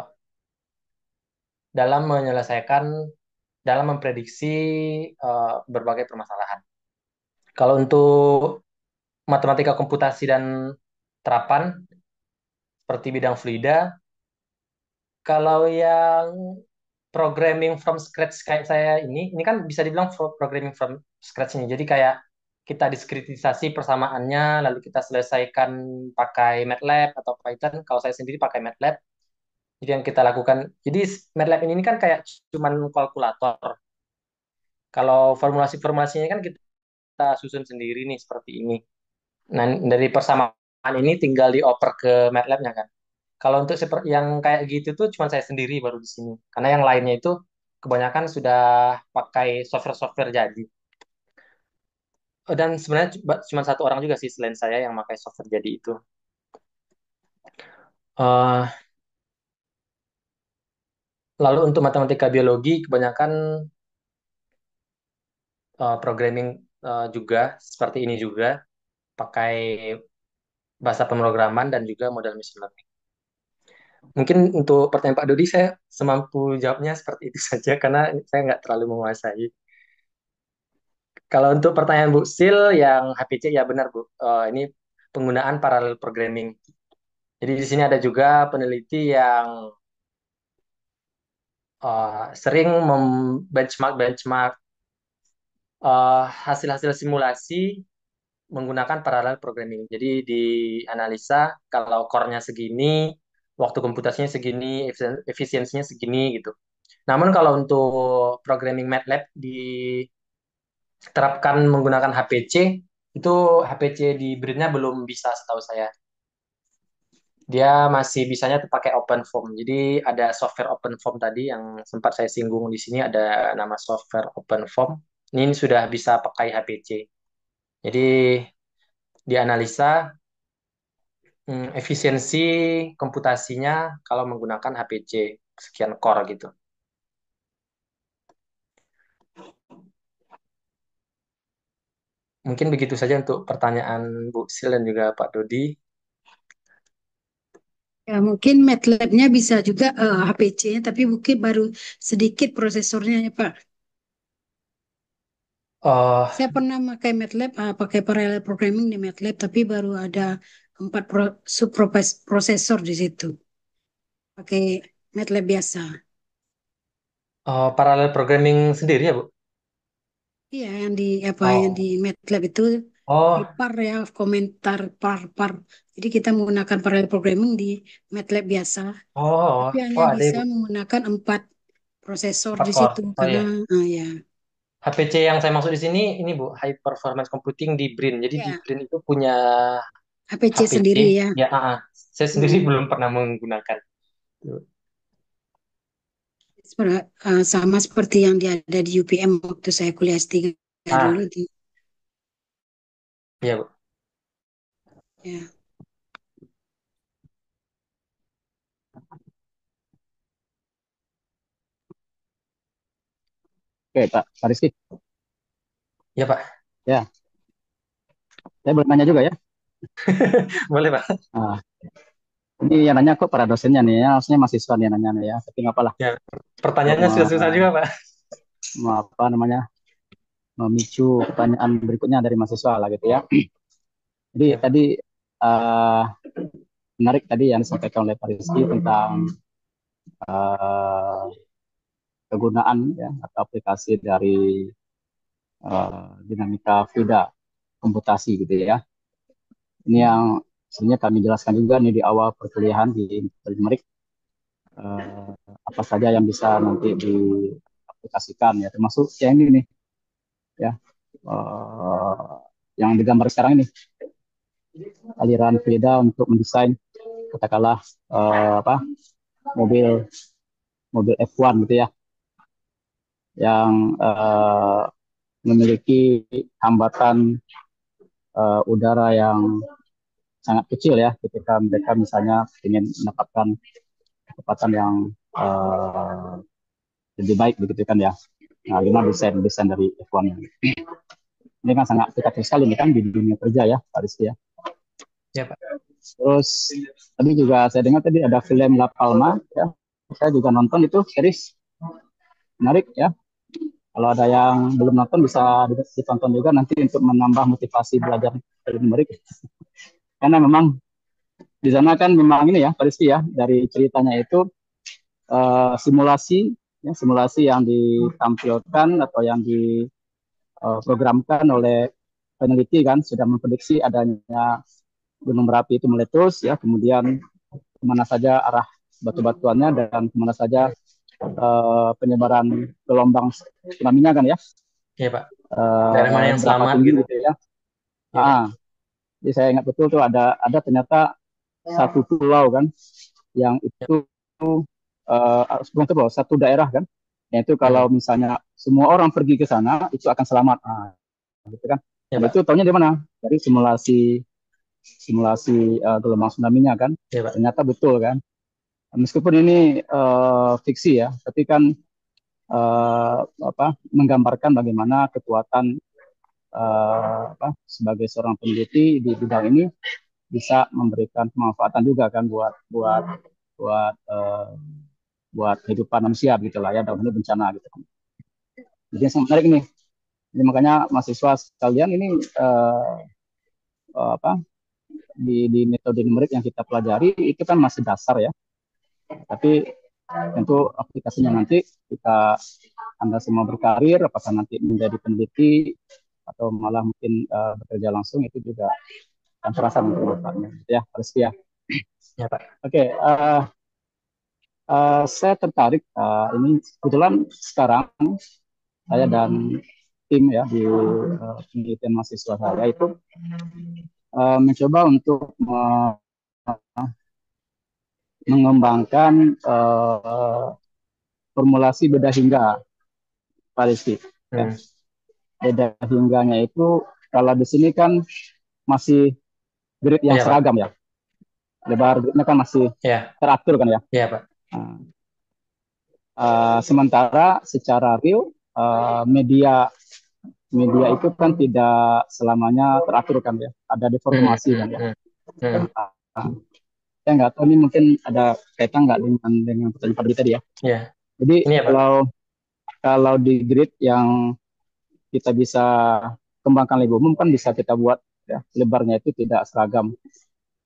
I: dalam menyelesaikan, dalam memprediksi berbagai permasalahan. Kalau untuk matematika komputasi dan terapan seperti bidang fluida, kalau yang programming from scratch kayak saya ini kan bisa dibilang programming from scratch ini. Jadi kayak kita diskritisasi persamaannya, lalu kita selesaikan pakai MATLAB atau Python. Kalau saya sendiri pakai MATLAB. Jadi yang kita lakukan, jadi MATLAB ini kan kayak cuman kalkulator. Kalau formulasi-formulasinya kan kita susun sendiri nih seperti ini. Nah, dari persamaan ini tinggal dioper ke MATLAB-nya kan. Kalau untuk yang kayak gitu tuh cuma saya sendiri baru di sini. Karena yang lainnya itu kebanyakan sudah pakai software-software jadi. Dan sebenarnya cuma satu orang juga sih selain saya yang pakai software jadi itu. Eh, lalu untuk matematika biologi kebanyakan programming juga seperti ini juga pakai bahasa pemrograman dan juga model machine learning. Mungkin untuk pertanyaan Pak Dodi saya semampu jawabnya seperti itu saja karena saya nggak terlalu menguasai. Kalau untuk pertanyaan Bu Sil yang HPC ya benar Bu. Ini penggunaan parallel programming. Jadi di sini ada juga peneliti yang sering benchmark hasil-hasil simulasi menggunakan parallel programming. Jadi dianalisa kalau core-nya segini, waktu komputasinya segini, efisiensinya segini gitu. Namun kalau untuk programming MATLAB diterapkan menggunakan HPC, itu HPC di Brin-nya belum bisa setahu saya. Dia masih bisanya tuh pakai OpenFOAM. Jadi ada software OpenFOAM tadi yang sempat saya singgung di sini ada nama software OpenFOAM. Ini sudah bisa pakai HPC. Jadi dianalisa efisiensi komputasinya kalau menggunakan HPC sekian core gitu. Mungkin begitu saja untuk pertanyaan Bu Sil dan juga Pak Dodi.
J: Ya, mungkin MATLAB-nya bisa juga HPC-nya, tapi mungkin baru sedikit prosesornya ya Pak. Saya pernah pakai MATLAB, pakai parallel programming di MATLAB, tapi baru ada 4 subprosesor di situ. Pakai MATLAB biasa.
I: Parallel programming sendiri ya Bu?
J: Iya, yang di MATLAB itu di par ya, komentar par. Jadi kita menggunakan parallel programming di MATLAB biasa. Tapi hanya
I: ada
J: bisa
I: ya Bu?
J: menggunakan 4 prosesor
I: 4
J: di
I: core.
J: situ
I: Oh
J: karena
I: ya.
J: ya.
I: HPC yang saya maksud di sini ini Bu, High Performance Computing di Brin. Jadi di
J: Ya,
I: Brin itu punya
J: HPC
I: HPC.
J: sendiri ya.
I: Ya, saya sendiri belum pernah menggunakan.
J: Sama seperti yang ada di UPM waktu saya kuliah S3 dulu di.
I: Iya Bu.
J: Ya.
G: Oke, Pak Rizky.
I: Ya Pak.
G: Ya. Saya boleh nanya juga ya?
I: Boleh Pak.
G: Ini yang nanya kok para dosennya nih ya, harusnya mahasiswa nih yang nanya nih ya, tapi nggak apa-lah.
I: Ya, pertanyaannya susah-susah juga Pak.
G: Apa namanya, memicu pertanyaan berikutnya dari mahasiswa lah gitu ya. Jadi tadi menarik tadi yang disampaikan oleh Pak Rizky tentang kegunaan ya atau aplikasi dari dinamika fluida komputasi gitu ya. Ini yang sebenarnya kami jelaskan juga nih di awal perkuliahan di Merik, apa saja yang bisa nanti diaplikasikan ya, termasuk yang ini nih ya, yang digambar sekarang ini, aliran fluida untuk mendesain katakanlah mobil F1 gitu ya, yang memiliki hambatan udara yang sangat kecil ya ketika mereka misalnya ingin mendapatkan kecepatan yang lebih baik begitu kan ya. Nah, gimana desain dari F1 -nya. Ini kan sangat aplikatif sekali ini kan di dunia kerja ya Pak Rizky ya.
I: Ya Pak.
G: Terus tadi juga saya dengar tadi ada film La Palma ya. Saya juga nonton itu series. Menarik ya. Kalau ada yang belum nonton bisa ditonton juga nanti untuk menambah motivasi belajar dari menarik. Karena memang di sana kan memang ini ya Pak Rizky ya, dari ceritanya itu simulasi
A: ya, simulasi yang ditampilkan atau yang diprogramkan oleh peneliti kan sudah memprediksi adanya gunung berapi itu meletus ya, kemudian kemana saja arah batu-batuannya dan kemana saja penyebaran gelombang tsunami-nya kan ya,
I: Iya Pak. Daerah mana yang
A: berapa
I: selamat
A: tinggi
I: gitu?
A: gitu ya.
I: Iya Pak.
A: Jadi saya ingat betul tuh ada ternyata satu pulau kan yang itu bukan pulau, satu daerah kan, yaitu kalau misalnya semua orang pergi ke sana itu akan selamat. Gitu kan.
I: Iya
A: Dan
I: Pak.
A: itu tahunya di mana? Dari simulasi gelombang tsunami-nya kan.
I: Iya Pak.
A: Ternyata betul kan. Meskipun ini fiksi ya, tapi kan menggambarkan bagaimana kekuatan sebagai seorang peneliti di bidang ini bisa memberikan kemanfaatan juga kan buat buat buat eh, buat kehidupan manusia gitu lah ya, dalam ini bencana gitu kan. Jadi yang sangat menarik nih. Jadi makanya mahasiswa sekalian ini apa di metode numerik yang kita pelajari itu kan masih dasar ya. Tapi tentu aplikasinya nanti kita Anda semua berkarir, apakah nanti menjadi peneliti atau malah mungkin bekerja langsung, itu juga akan terasa manfaatnya ya, harus ya.
I: Ya Pak.
A: Oke, saya tertarik ini kebetulan sekarang saya dan tim ya di penelitian mahasiswa saya itu mencoba untuk mengembangkan formulasi beda hingga, Pak Rizky. Ya. Beda hingganya itu kalau di sini kan masih grid yang seragam ya. Lebar gridnya kan masih teratur kan ya.
I: Iya Pak.
A: Sementara secara real media itu kan tidak selamanya teratur kan ya. Ada deformasi kan ya. Saya nggak tahu ini mungkin ada kaitan nggak dengan pertanyaan Pak tadi ya. Jadi kalau di grid yang kita bisa kembangkan lebih umum kan bisa kita buat ya, lebarnya itu tidak seragam.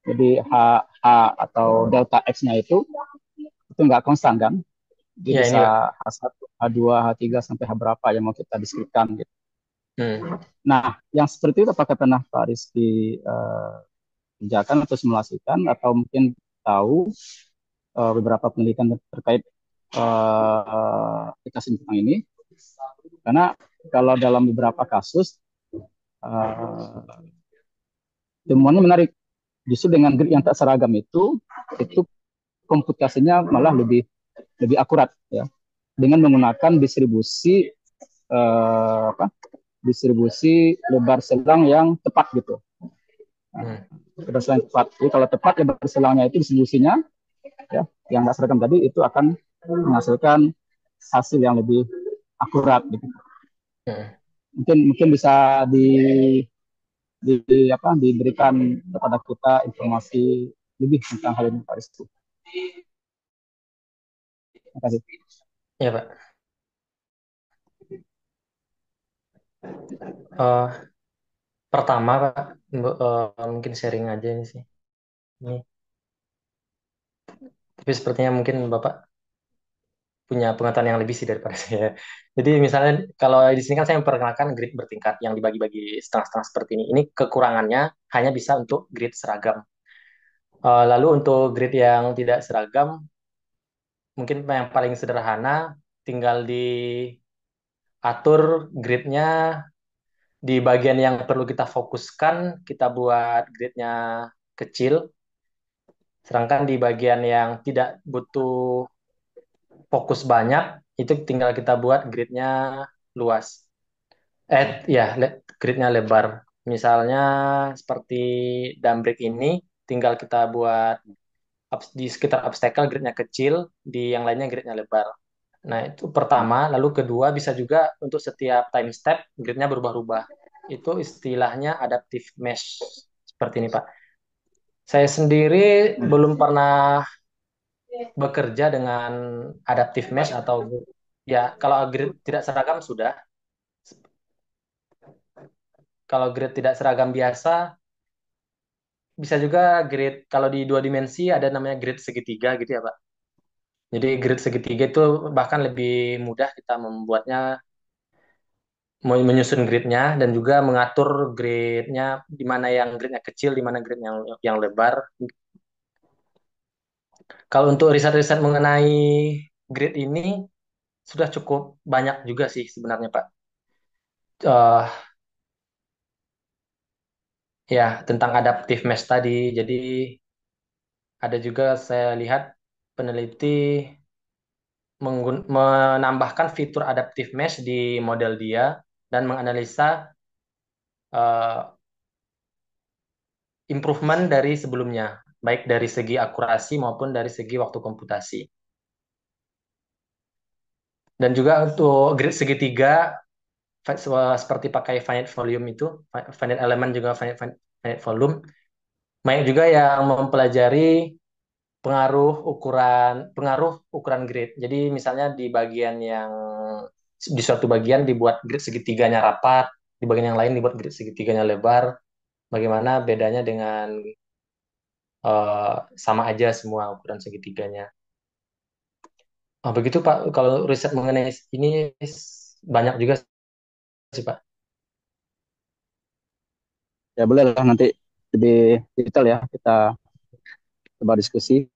A: Jadi H atau delta X-nya itu nggak konstan kan. Jadi bisa H1, H2, H3 sampai H berapa yang mau kita diskusikan gitu. Nah, yang seperti itu apakah pernah Pak Rizky kerjakan atau simulasikan atau mungkin tahu beberapa penelitian terkait aplikasi tentang ini? Karena kalau dalam beberapa kasus temuannya menarik. Justru dengan grid yang tak seragam itu komputasinya malah lebih akurat ya, dengan menggunakan distribusi distribusi lebar selang yang tepat gitu. Lebar selang yang tepat. Jadi kalau tepat lebar selangnya itu distribusinya ya, yang tak seragam tadi itu akan menghasilkan hasil yang lebih akurat gitu. Mungkin bisa diberikan kepada kita informasi lebih tentang hal ini Pak Rizky. Terima kasih.
I: Ya Pak. Pertama Pak, mungkin sharing aja ini sih. Ini. Tapi sepertinya mungkin Bapak punya pengetahuan yang lebih sih daripada saya. Jadi misalnya kalau di sini kan saya memperkenalkan grid bertingkat yang dibagi-bagi setengah-setengah seperti ini. Ini kekurangannya hanya bisa untuk grid seragam. Lalu untuk grid yang tidak seragam, mungkin yang paling sederhana tinggal diatur gridnya di bagian yang perlu kita fokuskan, kita buat gridnya kecil. Sedangkan di bagian yang tidak butuh fokus banyak, itu tinggal kita buat gridnya luas. Gridnya lebar. Misalnya seperti Dumbreak ini, tinggal kita buat di sekitar obstacle gridnya kecil, di yang lainnya gridnya lebar. Nah, itu pertama. Lalu kedua, bisa juga untuk setiap time step, gridnya berubah-ubah. Itu istilahnya adaptive mesh. Seperti ini, Pak. Saya sendiri belum pernah bekerja dengan adaptive mesh atau ya kalau grid tidak seragam sudah. Kalau grid tidak seragam biasa, bisa juga grid kalau di dua dimensi ada namanya grid segitiga gitu ya Pak. Jadi grid segitiga itu bahkan lebih mudah kita membuatnya, menyusun gridnya dan juga mengatur gridnya di mana yang gridnya kecil, di mana grid yang lebar. Kalau untuk riset-riset mengenai grid ini sudah cukup banyak juga sih sebenarnya Pak. Eh, ya tentang adaptive mesh tadi. Jadi ada juga saya lihat peneliti menambahkan fitur adaptive mesh di model dia dan menganalisa eh, improvement dari sebelumnya, baik dari segi akurasi maupun dari segi waktu komputasi. Dan juga untuk grid segitiga seperti pakai finite volume itu, finite element juga finite volume, banyak juga yang mempelajari pengaruh ukuran grid. Jadi misalnya di suatu bagian dibuat grid segitiganya rapat, di bagian yang lain dibuat grid segitiganya lebar. Bagaimana bedanya dengan sama aja semua ukuran segitiganya. Begitu Pak, kalau riset mengenai ini banyak juga sih Pak.
A: Ya boleh lah nanti lebih detail ya kita coba diskusi.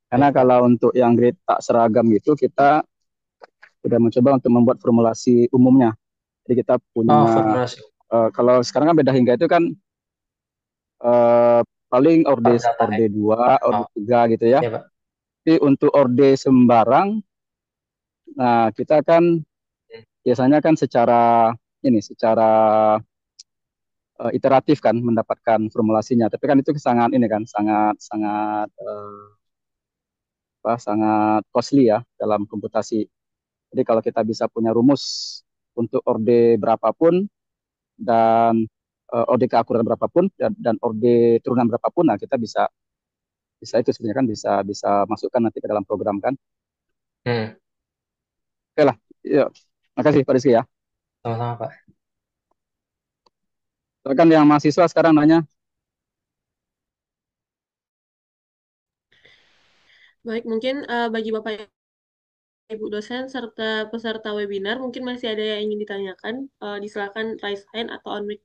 A: Karena
I: Baik, Pak.
A: kalau untuk yang grade tak seragam gitu kita sudah mencoba untuk membuat formulasi umumnya. Jadi kita punya
I: Formulasi
A: kalau sekarang kan beda hingga itu kan eh, paling orde
I: per data ya.
A: orde 2, orde
I: Oh,
A: 3 gitu ya.
I: iya Pak.
A: Tapi untuk orde sembarang, nah kita kan biasanya kan secara iteratif kan mendapatkan formulasinya. Tapi kan itu sangat ini kan sangat sangat sangat costly ya dalam komputasi. Jadi kalau kita bisa punya rumus untuk orde berapapun dan orde keakuratan berapapun dan orde turunan berapapun, nah kita bisa bisa itu sebenarnya kan bisa bisa masukkan nanti ke dalam program kan.
I: Hmm,
A: Oke lah, ya. Makasih Pak Rizky ya.
I: sama-sama Pak.
A: Silakan yang mahasiswa sekarang nanya.
H: Baik, mungkin bagi Bapak Ibu dosen serta peserta webinar mungkin masih ada yang ingin ditanyakan. Disilakan raise hand atau on mic.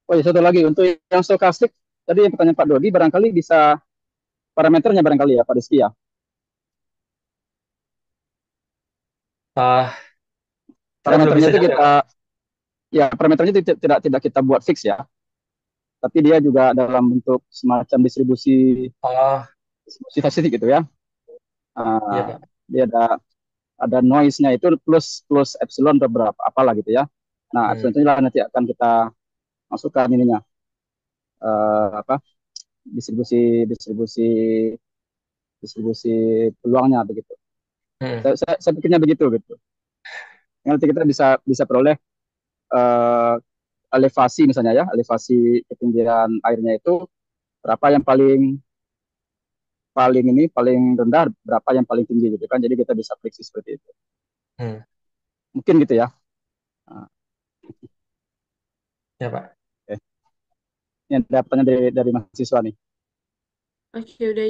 A: Oh iya, satu lagi untuk yang stokastik tadi yang pertanyaan Pak Dodi barangkali bisa parameternya barangkali ya Pak Rizky ya.
I: Uh, saya belum
A: Parameternya
I: bisa
A: itu
I: jawab ya
A: kita
I: Pak.
A: ya parameternya itu tidak kita buat fix ya, tapi dia juga dalam bentuk semacam
I: Oh,
A: distribusi statistik gitu ya.
I: iya
A: Uh,
I: Pak.
A: dia ada noise-nya itu plus plus epsilon berapa apalah gitu ya. Nah,
I: Hmm.
A: epsilon itu lah nanti akan kita masukkan ininya apa distribusi distribusi distribusi peluangnya begitu.
I: Hmm.
A: Saya pikirnya begitu gitu. Nanti kita bisa bisa peroleh uh, elevasi misalnya ya, elevasi ketinggian airnya itu berapa yang paling paling ini paling rendah, berapa yang paling tinggi gitu kan. Jadi kita bisa prediksi seperti itu.
I: Hmm.
A: Mungkin gitu ya. Nah,
I: Ya Pak.
A: oke. Ini ada pertanyaan dari mahasiswa nih.
H: Oke, udah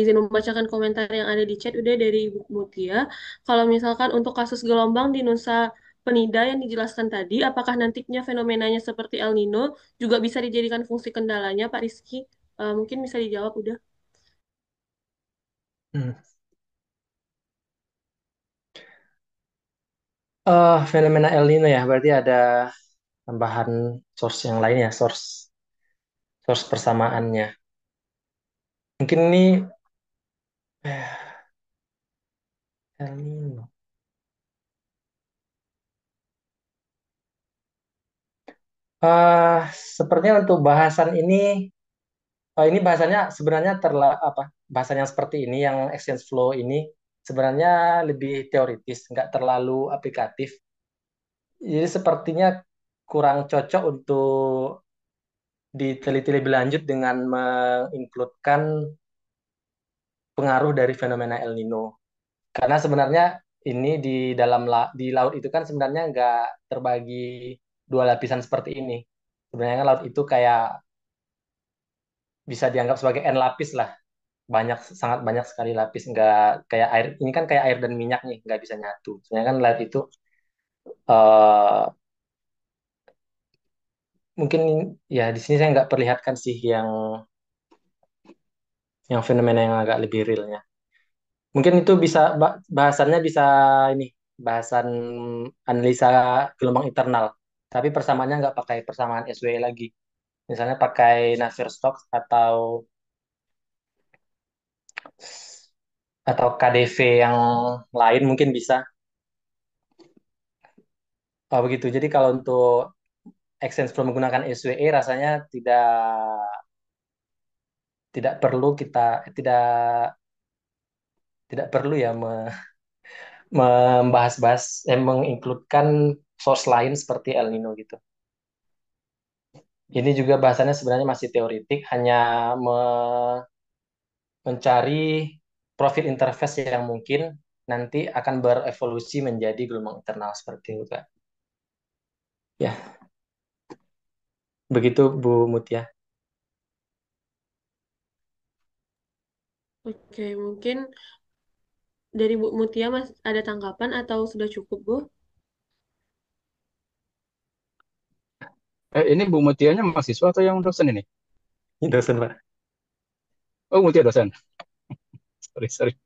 H: izin membacakan komentar yang ada di chat udah dari Ibu Mutia. Kalau misalkan untuk kasus gelombang di Nusa Penida yang dijelaskan tadi, apakah nantinya fenomenanya seperti El Nino juga bisa dijadikan fungsi kendalanya, Pak Rizky? Mungkin bisa dijawab udah.
I: Hmm. Fenomena El Nino ya, berarti ada tambahan source yang lain ya, source persamaannya. Mungkin ini El Nino. Eh, Sepertinya untuk bahasan ini bahasanya sebenarnya bahasan yang seperti ini, yang exchange flow ini sebenarnya lebih teoritis, nggak terlalu aplikatif. Jadi sepertinya kurang cocok untuk diteliti lebih lanjut dengan mengincludekan pengaruh dari fenomena El Nino. Karena sebenarnya ini di laut itu kan sebenarnya nggak terbagi dua lapisan seperti ini.
K: Sebenarnya kan laut itu kayak bisa dianggap sebagai N lapis lah. Sangat banyak sekali lapis. Nggak kayak air, ini kan kayak air dan minyak nih, nggak bisa nyatu. Sebenarnya kan laut itu eh mungkin ya di sini saya nggak perlihatkan sih yang fenomena yang agak lebih realnya. Mungkin itu bisa bahasannya bisa ini bahasan analisa gelombang internal. Tapi persamaannya nggak pakai persamaan SWE lagi. Misalnya pakai Navier-Stokes atau KDV yang lain mungkin bisa. Oh, begitu. Jadi kalau untuk exchange flow menggunakan SWE rasanya tidak tidak perlu tidak perlu ya mengincludekan source lain seperti El Nino gitu. Ini juga bahasannya sebenarnya masih teoritik, hanya mencari profit interface yang mungkin nanti akan berevolusi menjadi gelombang internal seperti itu, Kak. Ya, begitu Bu Mutia.
H: Oke, mungkin dari Bu Mutia Mas ada tanggapan atau sudah cukup, Bu?
A: Ini Bu Mutianya mahasiswa atau yang dosen ini?
K: Ini dosen, Pak.
A: Oh, Mutia dosen. Sorry.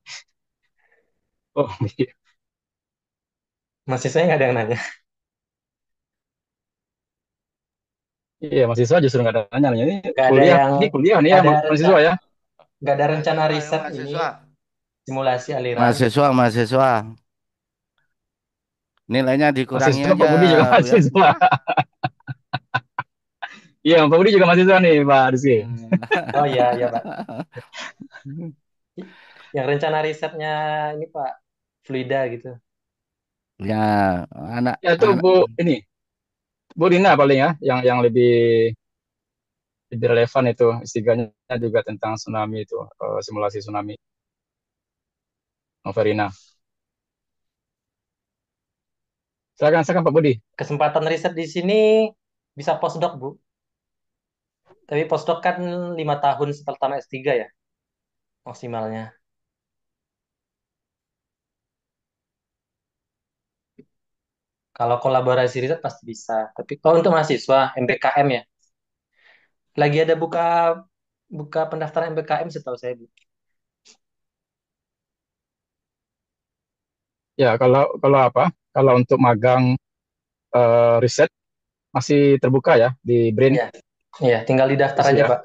A: Oh, iya.
K: Mahasiswanya nggak ada yang nanya.
A: Iya, mahasiswa justru nggak ada nanya. Ini
K: Nggak ada
A: kuliah,
K: yang
A: ini kuliah nih ya,
K: ada
A: mahasiswa ya.
K: nggak ada rencana
D: Mahasiswa,
K: riset ini
D: mahasiswa.
K: simulasi aliran gitu.
D: Mahasiswa. Nilainya dikurangi
A: Mahasiswa
D: aja,
A: Pak Budi juga
D: Bu, ya.
A: mahasiswa. Iya, Pak Budi juga mahasiswa nih, Pak Rizky.
K: Oh iya, Pak. Yang rencana risetnya ini Pak fluida gitu.
D: Ya, anak
A: Ya itu Bu Rina paling ya, yang lebih relevan itu istiganya juga tentang tsunami itu, simulasi tsunami. Noverina. Silakan Pak Budi.
K: Kesempatan riset di sini bisa postdoc, Bu. Tapi postdoc kan 5 tahun setelah tamat S3 ya, maksimalnya. Kalau kolaborasi riset pasti bisa. Tapi kalau untuk mahasiswa, MBKM ya, lagi ada buka buka pendaftaran MBKM setahu saya, Bu.
A: Ya, kalau apa? Kalau untuk magang riset masih terbuka ya di BRIN.
K: Iya, iya, tinggal di daftar
A: Masih
K: aja,
A: ya.
K: Pak.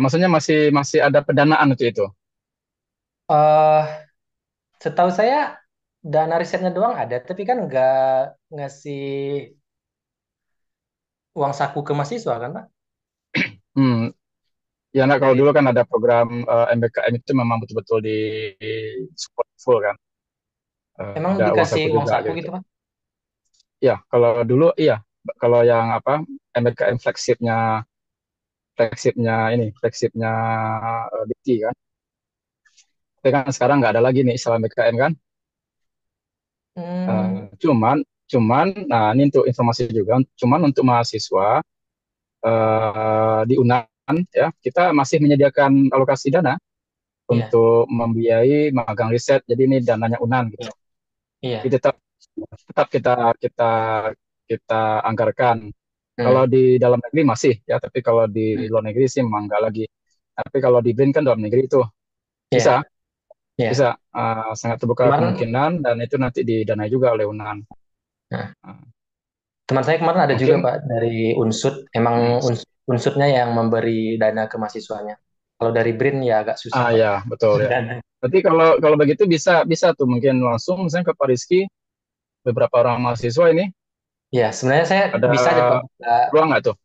A: Maksudnya masih ada pendanaan untuk itu.
K: eh Setahu saya dana risetnya doang ada, tapi kan nggak ngasih uang saku ke mahasiswa kan, Pak?
A: Hmm, ya nah, kalau
K: Dari
A: dulu kan ada program MBKM itu memang betul-betul di support full kan.
K: emang
A: Ada uang
K: dikasih
A: saku
K: uang
A: juga
K: saku
A: gitu.
K: gitu, Pak?
A: Ya, kalau dulu iya. Kalau yang apa MBKM flagshipnya Dikti kan. Tapi kan sekarang nggak ada lagi nih istilah MBKM kan.
K: Hmm,
A: Cuman, nah ini untuk informasi juga. Cuman untuk mahasiswa di UNAN ya kita masih menyediakan alokasi dana
K: iya,
A: untuk membiayai magang riset. Jadi ini dananya UNAN gitu.
K: iya, iya.
A: Jadi tetap kita anggarkan. Kalau
K: Hmm,
A: di dalam negeri masih ya, tapi kalau di luar negeri sih memang nggak lagi. Tapi kalau di BRIN kan dalam negeri itu bisa,
K: iya, iya.
A: bisa sangat terbuka
K: Kemarin,
A: kemungkinan dan itu nanti didanai juga oleh UNAN.
K: nah,
A: Nah,
K: teman saya kemarin ada juga,
A: mungkin
K: Pak, dari Unsud. Emang Unsudnya yang memberi dana ke mahasiswanya. Kalau dari BRIN ya agak susah, Pak.
A: ya betul ya.
K: Dana.
A: Berarti kalau begitu bisa tuh mungkin langsung misalnya ke Pak Rizky beberapa orang mahasiswa ini
K: Ya, sebenarnya saya
A: ada
K: bisa aja, Pak, buka.
A: peluang nggak tuh?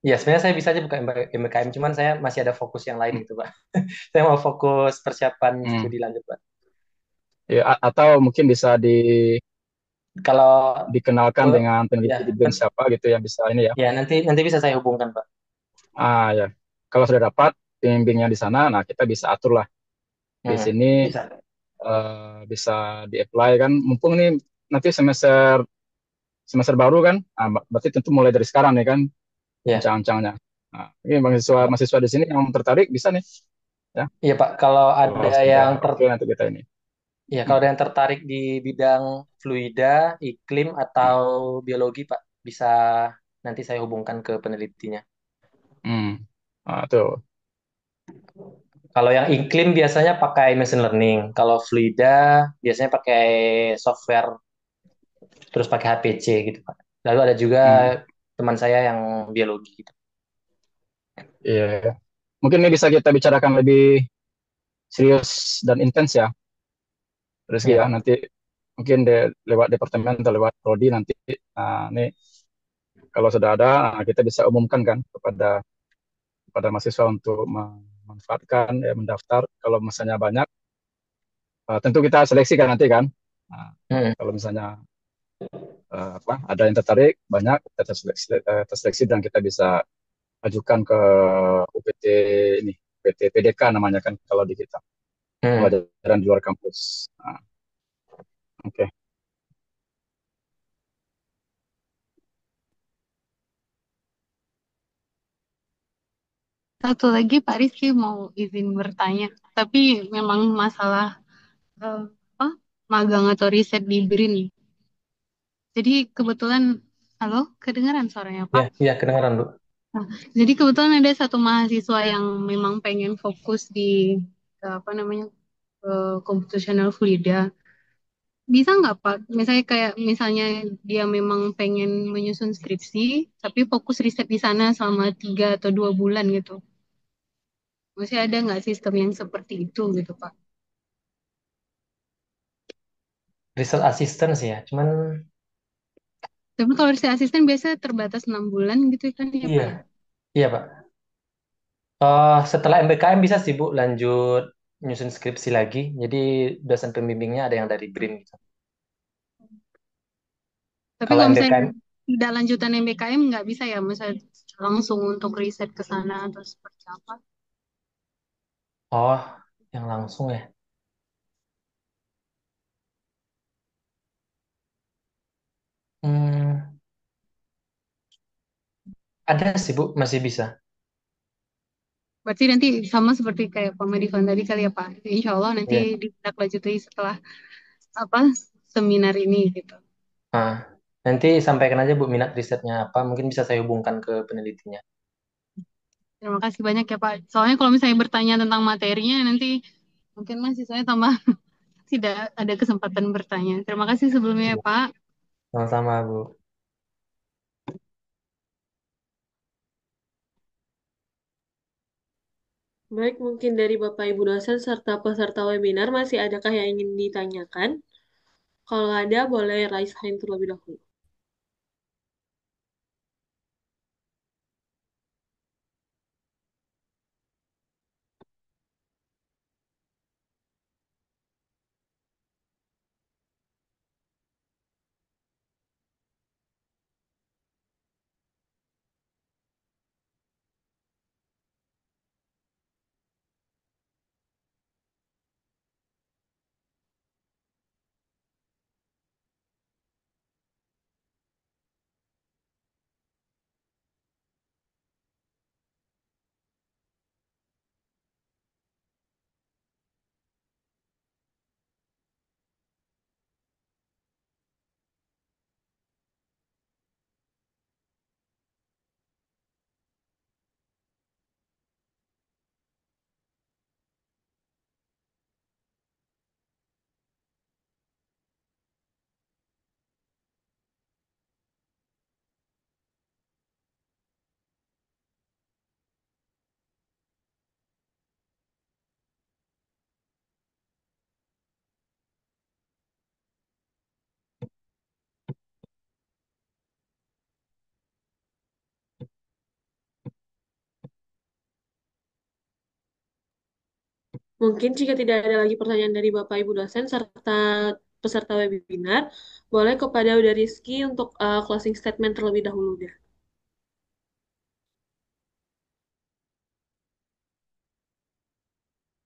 K: Ya, sebenarnya saya bisa aja buka MBKM, cuman saya masih ada fokus yang lain gitu, Pak. Saya mau fokus persiapan
A: Hmm.
K: studi lanjut, Pak.
A: Ya, atau mungkin bisa
K: Kalau
A: dikenalkan
K: kalau
A: dengan
K: ya,
A: peneliti di BRIN siapa gitu yang bisa ini ya.
K: ya nanti bisa saya hubungkan, Pak.
A: Ya. Kalau sudah dapat pembimbingnya di sana, nah kita bisa atur lah di sini
K: Bisa.
A: bisa di-apply kan. Mumpung ini nanti semester baru kan, berarti tentu mulai dari sekarang nih kan.
K: Ya,
A: ancang-ancangnya. Nah, ini mahasiswa di sini yang tertarik bisa nih, ya.
K: iya Pak. Kalau ada
A: Kalau sudah
K: yang
A: oke nanti kita ini.
K: ya
A: Hmm.
K: kalau ada yang tertarik di bidang fluida, iklim atau biologi Pak, bisa nanti saya hubungkan ke penelitinya.
A: Hmm. Nah, tuh.
K: Kalau yang iklim biasanya pakai machine learning. Kalau fluida biasanya pakai software, terus pakai HPC gitu Pak. Lalu ada juga
A: Hmm.
K: teman saya yang biologi gitu.
A: Iya. Mungkin ini bisa kita bicarakan lebih serius dan intens ya, Rizky ya.
K: Ya,
A: Nanti mungkin lewat departemen atau lewat prodi nanti. Nah, ini kalau sudah ada, nah, kita bisa umumkan kan kepada mahasiswa untuk memanfaatkan, ya, mendaftar. Kalau misalnya banyak, tentu kita seleksikan nanti kan. Nah,
K: hmm.
A: kalau misalnya ada yang tertarik banyak, kita terseleksi dan kita bisa ajukan ke UPT ini, UPT PDK namanya kan kalau di kita,
K: Hmm.
A: pelajaran di luar kampus. Nah, oke.
L: Satu lagi Pak Rizky mau izin bertanya, tapi memang masalah eh, apa magang atau riset di BRIN nih. Jadi kebetulan, halo, kedengaran suaranya
K: Ya,
L: Pak?
K: ya kedengaran Bu.
L: Nah, jadi kebetulan ada satu mahasiswa yang memang pengen fokus di apa namanya computational fluida. Bisa nggak Pak? Misalnya kayak misalnya dia memang pengen menyusun skripsi, tapi fokus riset di sana selama 3 atau 2 bulan gitu. Masih ada nggak sistem yang seperti itu gitu Pak?
K: Research assistant sih ya, cuman
L: Tapi kalau riset asisten biasa terbatas 6 bulan gitu kan ya
K: iya,
L: Pak ya?
K: iya Pak. Setelah MBKM bisa sih Bu lanjut nyusun skripsi lagi. Jadi dosen pembimbingnya ada yang dari BRIN gitu.
L: Tapi
K: Kalau
L: kalau misalnya
K: MBKM,
L: tidak lanjutan MBKM nggak bisa ya, misalnya langsung untuk riset ke sana atau seperti apa?
K: oh yang langsung ya. Hmm, ada sih Bu, masih bisa.
L: Berarti nanti sama seperti kayak Pak Madifan tadi kali ya Pak. Insya Allah nanti
K: Iya.
L: ditindaklanjuti setelah apa seminar ini gitu.
K: Nah, nanti sampaikan aja Bu minat risetnya apa, mungkin bisa saya hubungkan ke penelitinya.
L: Terima kasih banyak ya Pak. Soalnya kalau misalnya bertanya tentang materinya nanti mungkin mahasiswanya tambah tidak ada kesempatan bertanya. Terima kasih sebelumnya ya
K: Iya.
L: Pak.
K: Sama-sama Bu.
H: Baik, mungkin dari Bapak Ibu dosen serta peserta webinar masih adakah yang ingin ditanyakan? Kalau ada, boleh raise hand terlebih dahulu. Mungkin jika tidak ada lagi pertanyaan dari Bapak Ibu dosen serta peserta webinar, boleh kepada Uda Rizky untuk closing statement terlebih dahulu deh.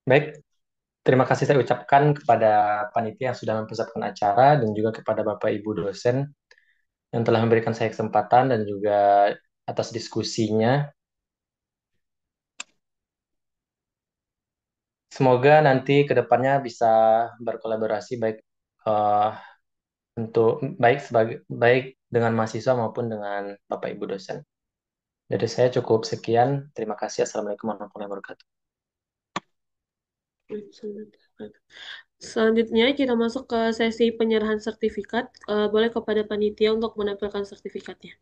K: Baik, terima kasih saya ucapkan kepada panitia yang sudah mempersiapkan acara dan juga kepada Bapak Ibu dosen yang telah memberikan saya kesempatan dan juga atas diskusinya. Semoga nanti ke depannya bisa berkolaborasi baik eh, untuk baik dengan mahasiswa maupun dengan Bapak Ibu dosen. Dari saya cukup sekian. Terima kasih. Assalamualaikum warahmatullahi wabarakatuh.
H: Selanjutnya kita masuk ke sesi penyerahan sertifikat. Boleh kepada panitia untuk menampilkan sertifikatnya.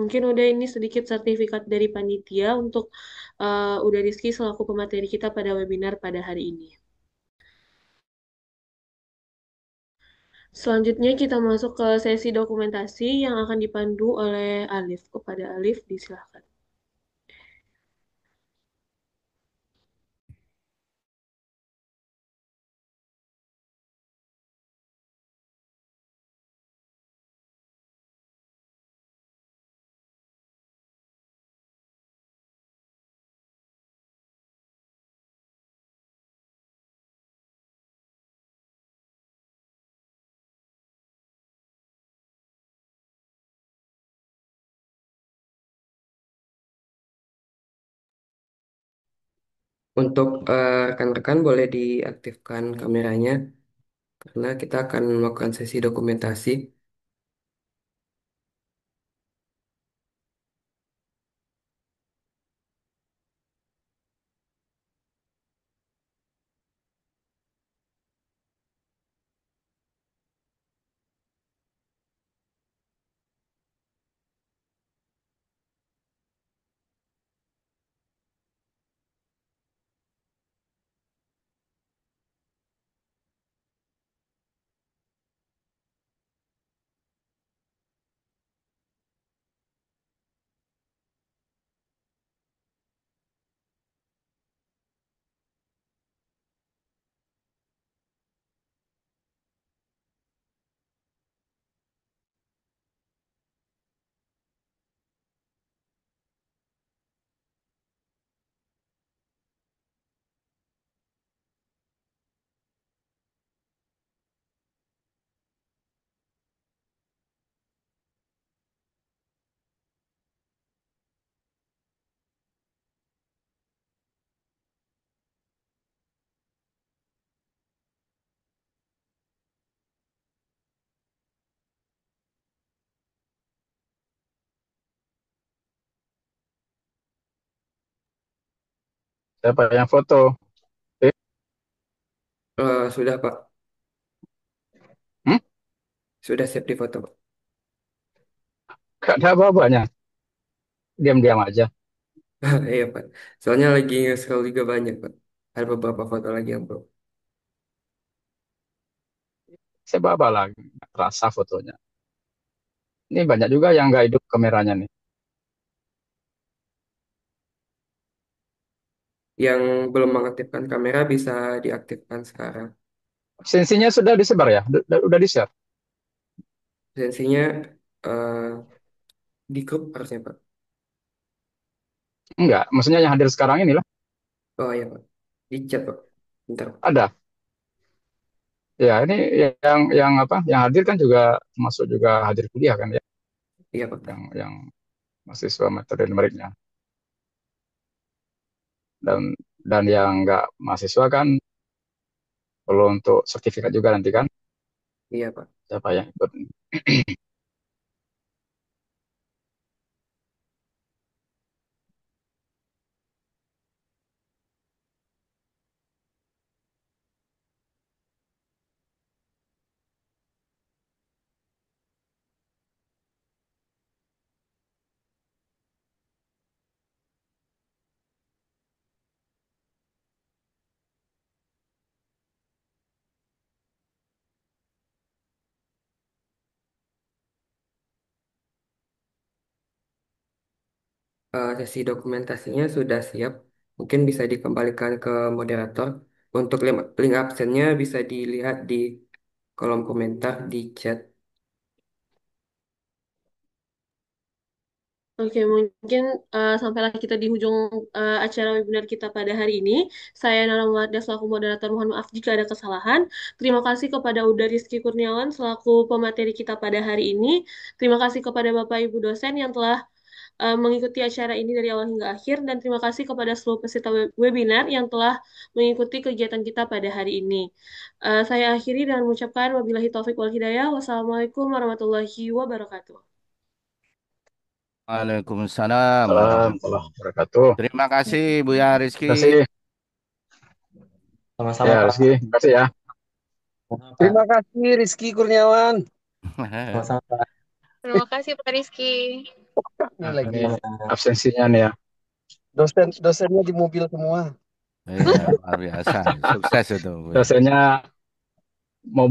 H: Mungkin udah ini sedikit sertifikat dari panitia untuk udah Rizky selaku pemateri kita pada webinar pada hari ini. Selanjutnya kita masuk ke sesi dokumentasi yang akan dipandu oleh Alif. Kepada Alif, disilahkan.
M: Untuk rekan-rekan boleh diaktifkan kameranya karena kita akan melakukan sesi dokumentasi.
A: Siapa yang foto?
M: Sudah Pak,
A: Hmm?
M: sudah siap difoto Pak.
A: Gak ada apa-apanya. Diam-diam aja.
M: Iya Pak, soalnya lagi scroll juga banyak Pak. Ada beberapa foto lagi yang belum.
A: Saya bawa lagi. Rasa fotonya. Ini banyak juga yang nggak hidup kameranya nih.
M: Yang belum mengaktifkan kamera bisa diaktifkan sekarang.
A: Sensinya sudah disebar ya? Udah di-share?
M: Sensinya eh, di grup harusnya Pak.
A: Enggak, maksudnya yang hadir sekarang inilah.
M: Oh iya Pak, di chat Pak. Bentar Pak.
A: Ada. Ya, ini yang apa? Yang hadir kan juga masuk juga hadir kuliah kan ya?
M: Iya Pak.
A: Yang mahasiswa metode numeriknya. Dan yang enggak mahasiswa kan perlu untuk sertifikat juga nanti kan?
M: Iya Pak.
A: Siapa yang ikut?
M: Sesi dokumentasinya sudah siap. Mungkin bisa dikembalikan ke moderator. Untuk link absennya bisa dilihat di kolom komentar di chat.
H: Oke, mungkin sampailah kita di ujung acara webinar kita pada hari ini. Saya Nana Muwaddah selaku moderator, mohon maaf jika ada kesalahan. Terima kasih kepada Uda Rizky Kurniawan selaku pemateri kita pada hari ini. Terima kasih kepada Bapak Ibu dosen yang telah mengikuti acara ini dari awal hingga akhir. Dan terima kasih kepada seluruh peserta webinar yang telah mengikuti kegiatan kita pada hari ini. Saya akhiri dengan mengucapkan wabillahi taufik wal hidayah. Wassalamualaikum warahmatullahi wabarakatuh.
D: Waalaikumsalam
A: Warahmatullahi
D: warahmatullahi.
A: wabarakatuh.
D: Terima kasih Buya Rizky.
A: Terima kasih.
K: Sama-sama,
A: Ya,
K: Pak.
A: Rizky. Terima kasih ya.
G: Terima kasih Rizky Kurniawan.
K: Sama-sama, Pak.
L: Terima kasih Pak Rizky.
G: Ini lagi
A: Ini absensinya nih ya.
G: dosennya di mobil semua.
D: Iya, luar biasa. Sukses itu.
A: Dosennya mau